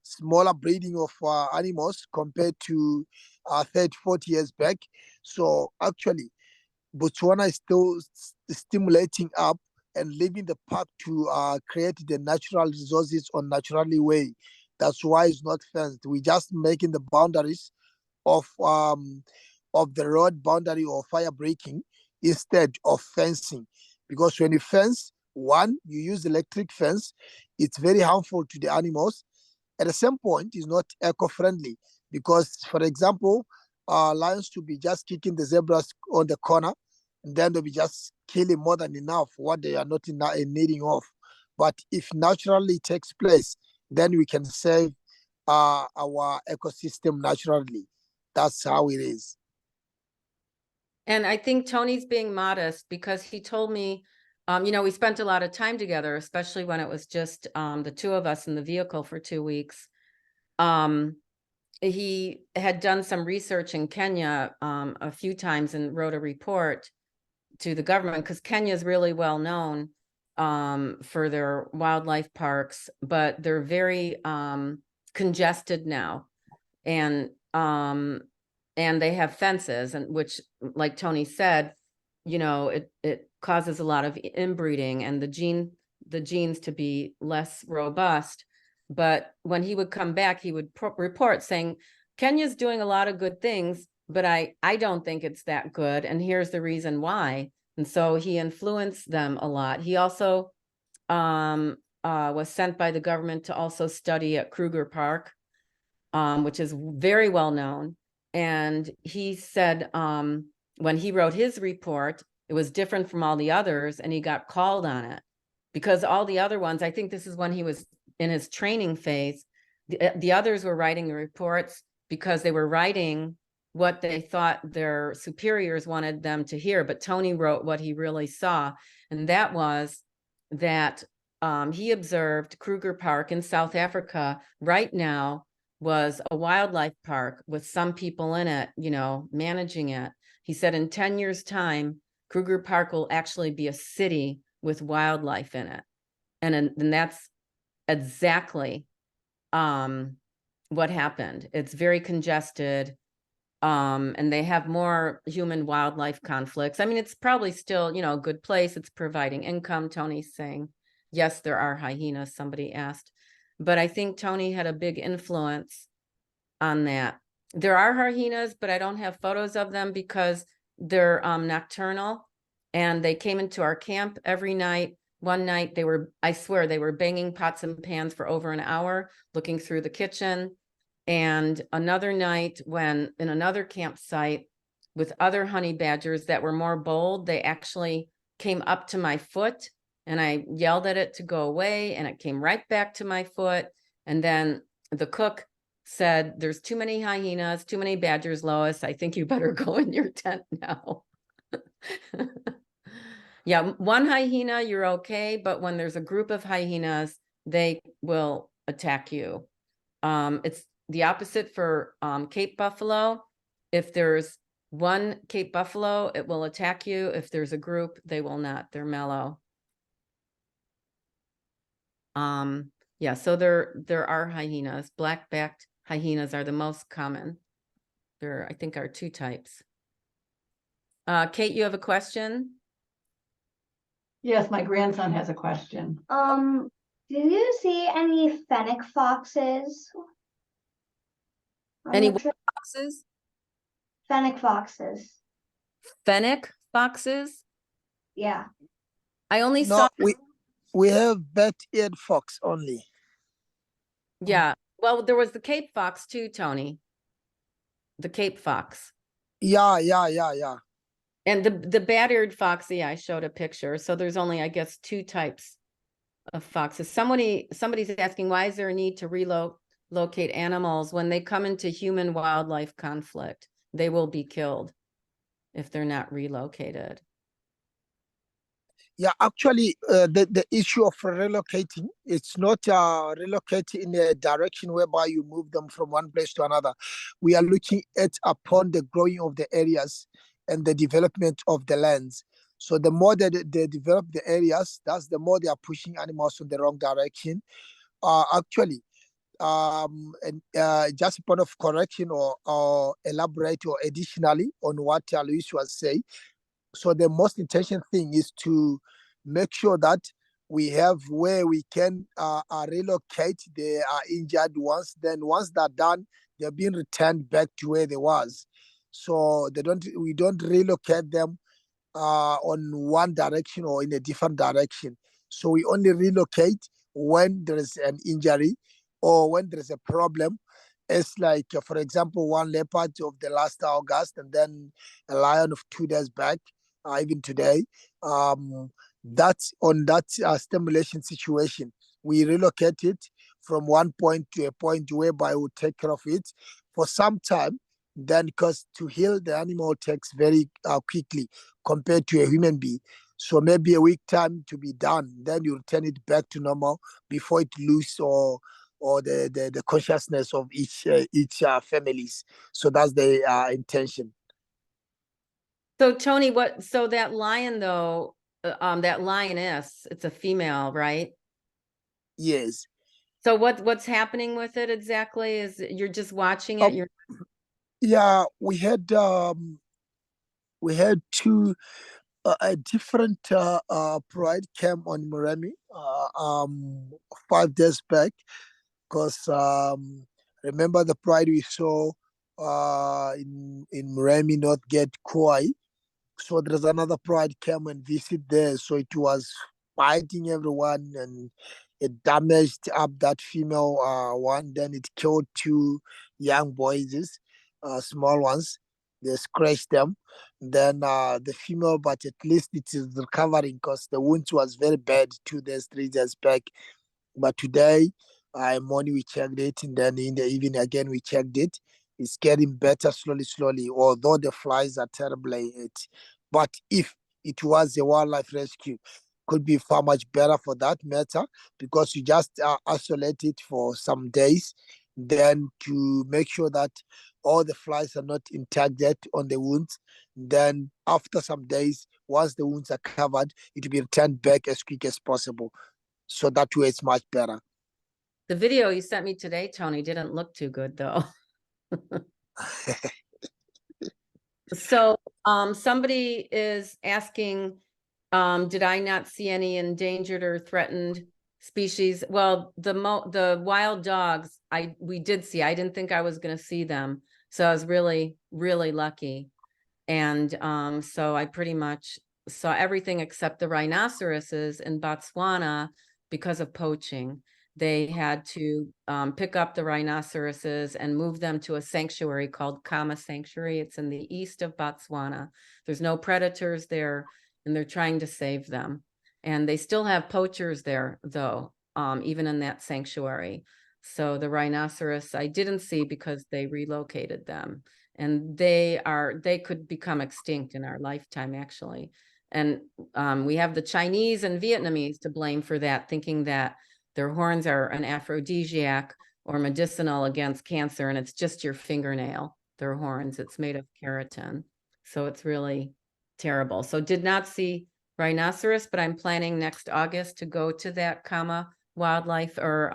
smaller breeding of animals compared to 30, 40 years back. So actually, Botswana is still stimulating up and leaving the park to create the natural resources on naturally way. That's why it's not fenced. We're just making the boundaries of the road boundary or fire breaking instead of fencing. Because when you fence, one, you use electric fence, it's very harmful to the animals. At the same point, it's not eco-friendly because, for example, lions to be just kicking the zebras on the corner, and then they'll be just killing more than enough what they are not in needing of. But if naturally takes place, then we can save our ecosystem naturally. That's how it is. And I think Tony's being modest because he told me, we spent a lot of time together, especially when it was just the 2 of us in the vehicle for 2 weeks. He had done some research in Kenya a few times and wrote a report to the government, because Kenya is really well known for their wildlife parks, but they're very congested now. And and they have fences, and which, like Tony said, you know, it causes a lot of inbreeding and the genes to be less robust. But when he would come back, he would report saying, Kenya's doing a lot of good things, but I don't think it's that good, and here's the reason why. And so he influenced them a lot. He also was sent by the government to also study at Kruger Park, which is very well known. And he said, when he wrote his report, it was different from all the others, and he got called on it because all the other ones, I think this is when he was in his training phase, the others were writing the reports because they were writing what they thought their superiors wanted them to hear. But Tony wrote what he really saw, and that was that he observed Kruger Park in South Africa right now was a wildlife park with some people in it, you know, managing it. He said in 10 years' time, Kruger Park will actually be a city with wildlife in it. And that's exactly what happened. It's very congested. And they have more human wildlife conflicts. I mean, it's probably still, you know, a good place. It's providing income, Tony's saying. Yes, there are hyenas, somebody asked. But I think Tony had a big influence on that. There are hyenas, but I don't have photos of them because they're nocturnal, and they came into our camp every night. One night they were, I swear, they were banging pots and pans for over an hour, looking through the kitchen. And another night when in another campsite with other honey badgers that were more bold, they actually came up to my foot, and I yelled at it to go away, and it came right back to my foot. And then the cook said, there's too many hyenas, too many badgers, Lois. I think you better go in your tent now. Yeah, one hyena, you're okay. But when there's a group of hyenas, they will attack you. It's the opposite for Cape buffalo. If there's one Cape buffalo, it will attack you. If there's a group, they will not. They're mellow. Yeah, so there are hyenas. Black-backed hyenas are the most common. There, I think, are two types. Kate, you have a question? Yes, my grandson has a question. Do you see any fennec foxes? on Any the trip? foxes? Fennec foxes. Fennec foxes? Yeah. I only No, saw, we have bat-eared fox only. yeah. Well, there was the Cape fox too, Tony. The Cape fox. Yeah. And the bat-eared fox, yeah, I showed a picture. So there's only, I guess, two types of foxes. Somebody's asking, why is there a need to relocate animals when they come into human wildlife conflict? They will be killed if they're not relocated. Yeah, actually, the issue of relocating, it's not relocating in a direction whereby you move them from one place to another. We are looking at upon the growing of the areas and the development of the lands. So the more that they develop the areas, that's the more they are pushing animals in the wrong direction. Actually, and just a point of correction or elaborate or additionally on what Luis was saying. So the most intention thing is to make sure that we have where we can relocate the injured ones. Then once they're done, they're being returned back to where they was. So we don't relocate them on one direction or in a different direction. So we only relocate when there is an injury or when there is a problem. It's like, for example, one leopard of the last August, and then a lion of 2 days back, even today. That's on that stimulation situation. We relocate it from one point to a point whereby we take care of it for some time. Then, because to heal the animal takes very quickly compared to a human being. So maybe a week time to be done. Then you return it back to normal before it lose or the consciousness of each families. So that's the intention. So Tony, so that lion though, that lioness, it's a female, right? Yes. So what's happening with it exactly? Is you're just watching it? Yeah, we had two a different pride camp on Moremi 5 days back, because remember the pride we saw in Moremi not get Koi. So there's another pride came and visit there. So it was fighting everyone, and it damaged up that female one. Then it killed two young boys, small ones. They scratched them. Then the female, but at least it is recovering because the wounds was very bad 2 days, 3 days back. But today, morning we checked it, and then in the evening again we checked it. It's getting better slowly, slowly. Although the flies are terrible at it, but if it was a wildlife rescue, could be far much better for that matter, because you just isolate it for some days, then to make sure that all the flies are not integrated on the wounds. Then after some days, once the wounds are covered, it will be returned back as quick as possible. So that way it's much better. The video you sent me today, Tony, didn't look too good though. So, somebody is asking, did I not see any endangered or threatened species? Well, the wild dogs, we did see. I didn't think I was going to see them, so I was really, really lucky. And so I pretty much saw everything except the rhinoceroses in Botswana because of poaching. They had to pick up the rhinoceroses and move them to a sanctuary called Kama Sanctuary. It's in the east of Botswana. There's no predators there, and they're trying to save them. And they still have poachers there, though, even in that sanctuary. So the rhinoceros I didn't see because they relocated them. And they could become extinct in our lifetime, actually. And we have the Chinese and Vietnamese to blame for that, thinking that their horns are an aphrodisiac or medicinal against cancer, and it's just your fingernail, their horns. It's made of keratin. So it's really terrible. So did not see rhinoceros, but I'm planning next August to go to that Kama wildlife or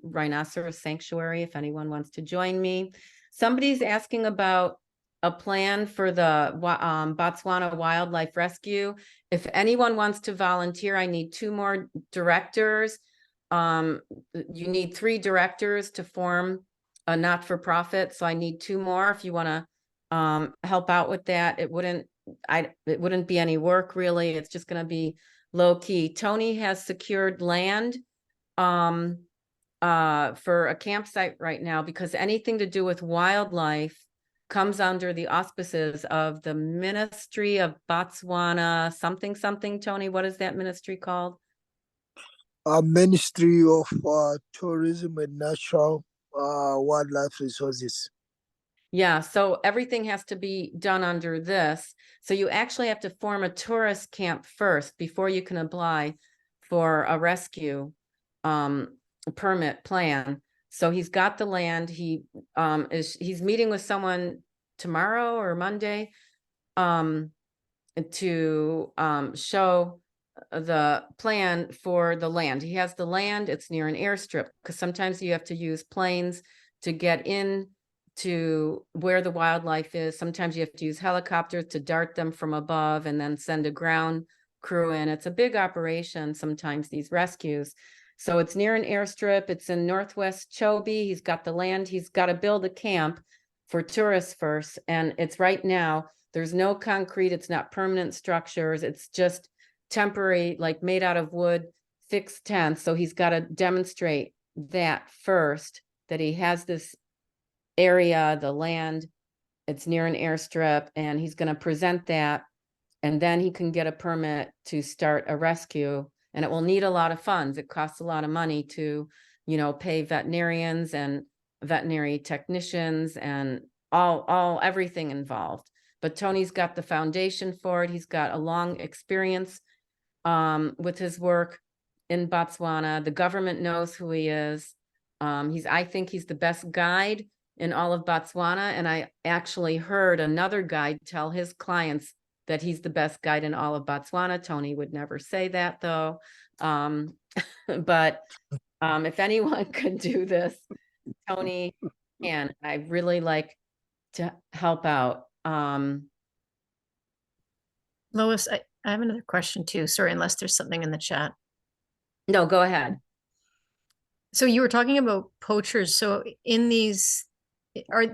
rhinoceros sanctuary if anyone wants to join me. Somebody's asking about a plan for the Botswana Wildlife Rescue. If anyone wants to volunteer, I need 2 more directors. You need 3 directors to form a not-for-profit, so I need 2 more if you want to help out with that. It wouldn't be any work really. It's just going to be low key. Tony has secured land for a campsite right now, because anything to do with wildlife comes under the auspices of the Ministry of Botswana something. Tony, what is that ministry called? Ministry of Tourism and Natural Wildlife Resources. Yeah, so everything has to be done under this. So you actually have to form a tourist camp first before you can apply for a rescue permit plan. So he's got the land. He's meeting with someone tomorrow or Monday to show the plan for the land. He has the land. It's near an airstrip, because sometimes you have to use planes to get in to where the wildlife is. Sometimes you have to use helicopters to dart them from above and then send a ground crew in. It's a big operation sometimes, these rescues. So it's near an airstrip. It's in Northwest Chobe. He's got the land. He's got to build a camp for tourists first. And it's right now, there's no concrete. It's not permanent structures. It's just temporary, like made out of wood, fixed tents. So he's got to demonstrate that first, that he has this area, the land, it's near an airstrip, and he's going to present that, and then he can get a permit to start a rescue. And it will need a lot of funds. It costs a lot of money to, pay veterinarians and veterinary technicians and everything involved. But Tony's got the foundation for it. He's got a long experience with his work in Botswana. The government knows who he is. I think he's the best guide in all of Botswana. And I actually heard another guide tell his clients that he's the best guide in all of Botswana. Tony would never say that though. But if anyone could do this, Tony can. I really like to help out. Lois, I have another question too. Sorry, unless there's something in the chat. No, go ahead. So you were talking about poachers. So in these, are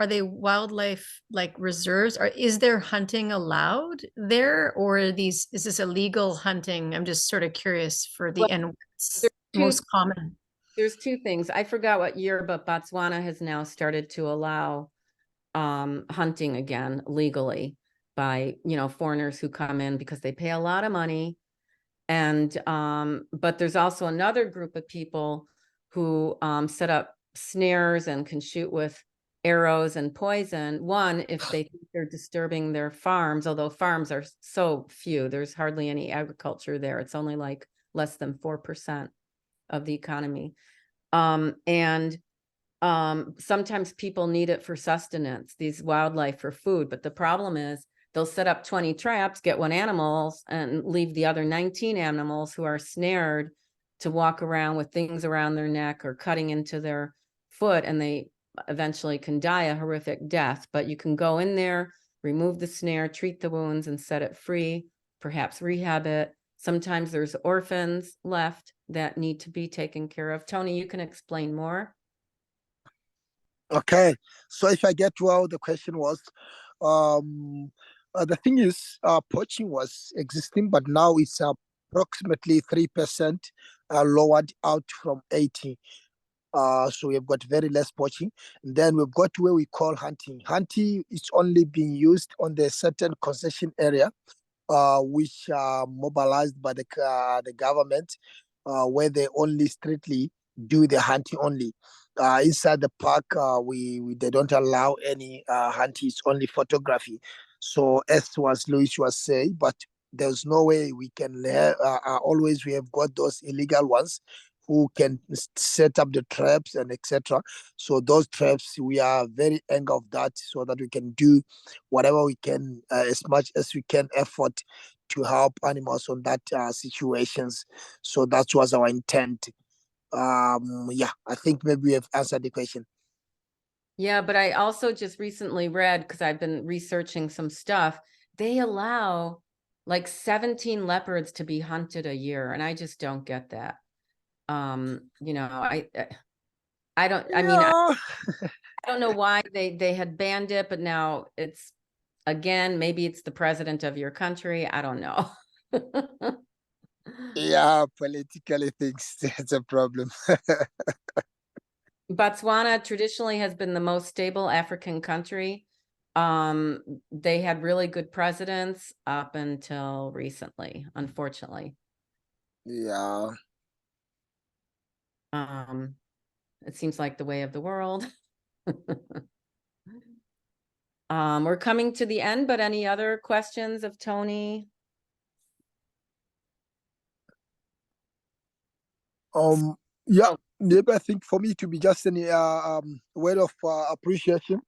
they wildlife like reserves? Is there hunting allowed there, or is this illegal hunting? I'm just sort of curious for Well, and what's there's two- most common. There's two things. I forgot what year, but Botswana has now started to allow hunting again legally by, foreigners who come in because they pay a lot of money. And but there's also another group of people who set up snares and can shoot with arrows and poison. One, if they think they're disturbing their farms, although farms are so few, there's hardly any agriculture there. It's only like less than 4% of the economy. And sometimes people need it for sustenance, these wildlife for food. But the problem is they'll set up 20 traps, get one animal and leave the other 19 animals who are snared to walk around with things around their neck or cutting into their foot, and they eventually can die a horrific death. But you can go in there, remove the snare, treat the wounds and set it free, perhaps rehab it. Sometimes there's orphans left that need to be taken care of. Tony, you can explain more. Okay, so if I get well, the question was, the thing is, poaching was existing, but now it's approximately 3% lowered out from 80. So we've got very less poaching. And then we've got where we call hunting. Hunting is only being used on the certain concession area, which are mobilized by the government, where they only strictly do the hunting only. Inside the park, they don't allow any hunting. It's only photography. So as Louis was saying, but there's no way we can. Always we have got those illegal ones who can set up the traps and etc. So those traps, we are very angry of that, so that we can do whatever we can, as much as we can effort to help animals on that situations. So that was our intent. Yeah, I think maybe we have answered the question. Yeah, but I also just recently read, because I've been researching some stuff, they allow like 17 leopards to be hunted a year, and I just don't get that. I don't, I mean, I don't know why they had banned it, but now it's, again, maybe it's the president of your country. I don't know. Yeah, politically things, that's a problem. Botswana traditionally has been the most stable African country. They had really good presidents up until recently, unfortunately. Yeah. It seems like the way of the world. We're coming to the end, but any other questions of Tony? Yeah, maybe I think for me to be just any word of appreciation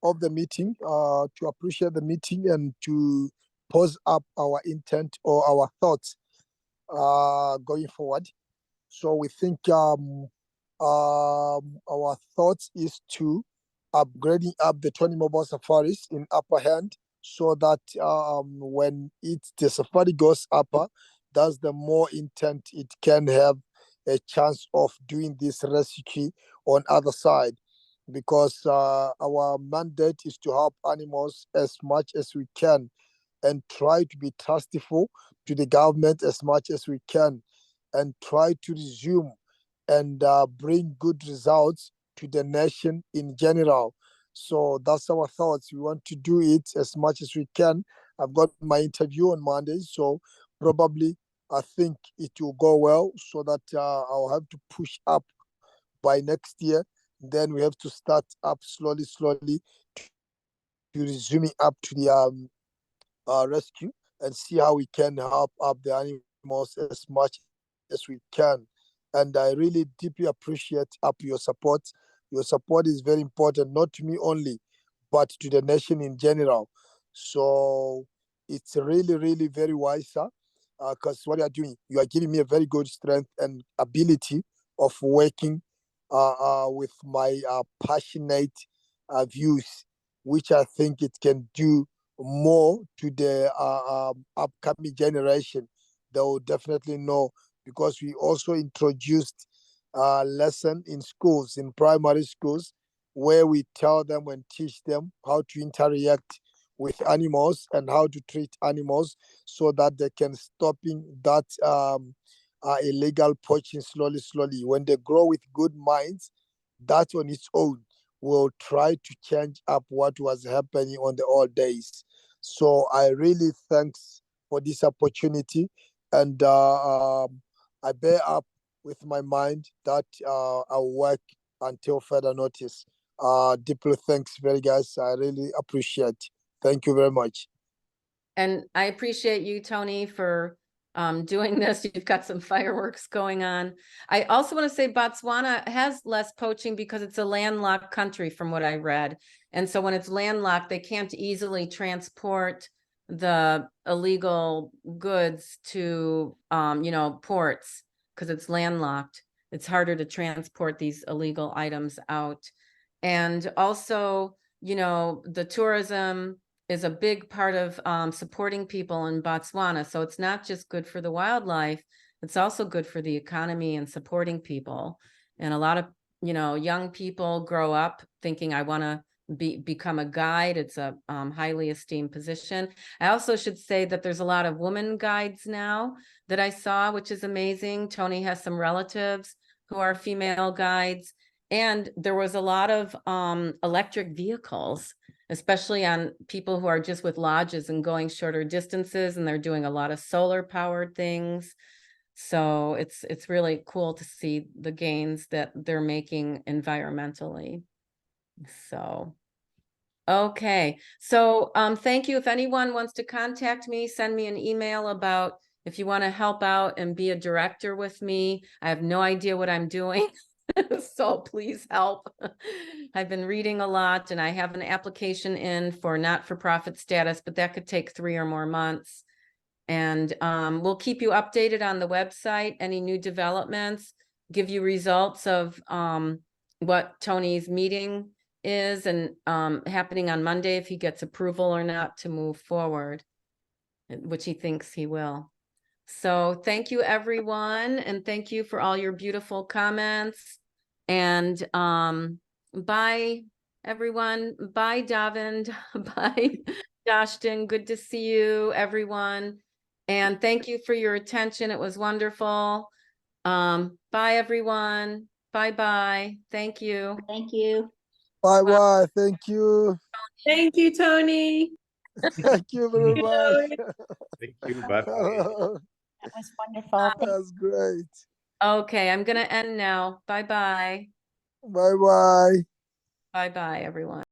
of the meeting, to appreciate the meeting and to pose up our intent or our thoughts going forward. So we think our thoughts is to upgrading up the 20 mobile safaris in upper hand, so that when the safari goes upper, that's the more intent it can have a chance of doing this rescue on other side, because our mandate is to help animals as much as we can and try to be trustful to the government as much as we can, and try to resume and bring good results to the nation in general. So that's our thoughts. We want to do it as much as we can. I've got my interview on Monday, so probably I think it will go well, so that I'll have to push up by next year. Then we have to start up slowly to resuming up to the rescue, and see how we can help up the animals as much as we can. And I really deeply appreciate up your support. Your support is very important, not to me only, but to the nation in general. So it's really very wise, sir, because what you are doing, you are giving me a very good strength and ability of working with my passionate views, which I think it can do more to the upcoming generation. They will definitely know, because we also introduced a lesson in schools, in primary schools, where we tell them and teach them how to interact with animals and how to treat animals, so that they can stopping that illegal poaching slowly. When they grow with good minds, that on its own will try to change up what was happening on the old days. So I really thanks for this opportunity, and I bear up with my mind that I'll work until further notice. Deeply thanks, very guys. I really appreciate. Thank you very much. And I appreciate you, Tony, for doing this. You've got some fireworks going on. I also want to say Botswana has less poaching because it's a landlocked country, from what I read. And so when it's landlocked, they can't easily transport the illegal goods to, ports, because it's landlocked. It's harder to transport these illegal items out. And also, the tourism is a big part of supporting people in Botswana. So it's not just good for the wildlife, it's also good for the economy and supporting people. And a lot of, young people grow up thinking, I want to become a guide. It's a highly esteemed position. I also should say that there's a lot of women guides now that I saw, which is amazing. Tony has some relatives who are female guides. And there was a lot of electric vehicles, especially on people who are just with lodges and going shorter distances, and they're doing a lot of solar powered things. So it's really cool to see the gains that they're making environmentally. So, okay. So thank you. If anyone wants to contact me, send me an email about if you want to help out and be a director with me. I have no idea what I'm doing. So please help. I've been reading a lot, and I have an application in for not-for-profit status, but that could take 3 or more months. And we'll keep you updated on the website, any new developments, give you results of what Tony's meeting is, and happening on Monday, if he gets approval or not to move forward, which he thinks he will. So thank you, everyone, and thank you for all your beautiful comments. And bye, everyone. Bye, Davind. Bye, Joshton. Good to see you, everyone. And thank you for your attention. It was wonderful. Bye, everyone. Bye-bye. Thank you. Thank you. Bye. Thank you. Thank you, Tony. Thank you very much. Thank you. Bye-bye. That was wonderful. That's great. Okay, I'm going to end now. Bye-bye. Bye. Bye-bye, everyone.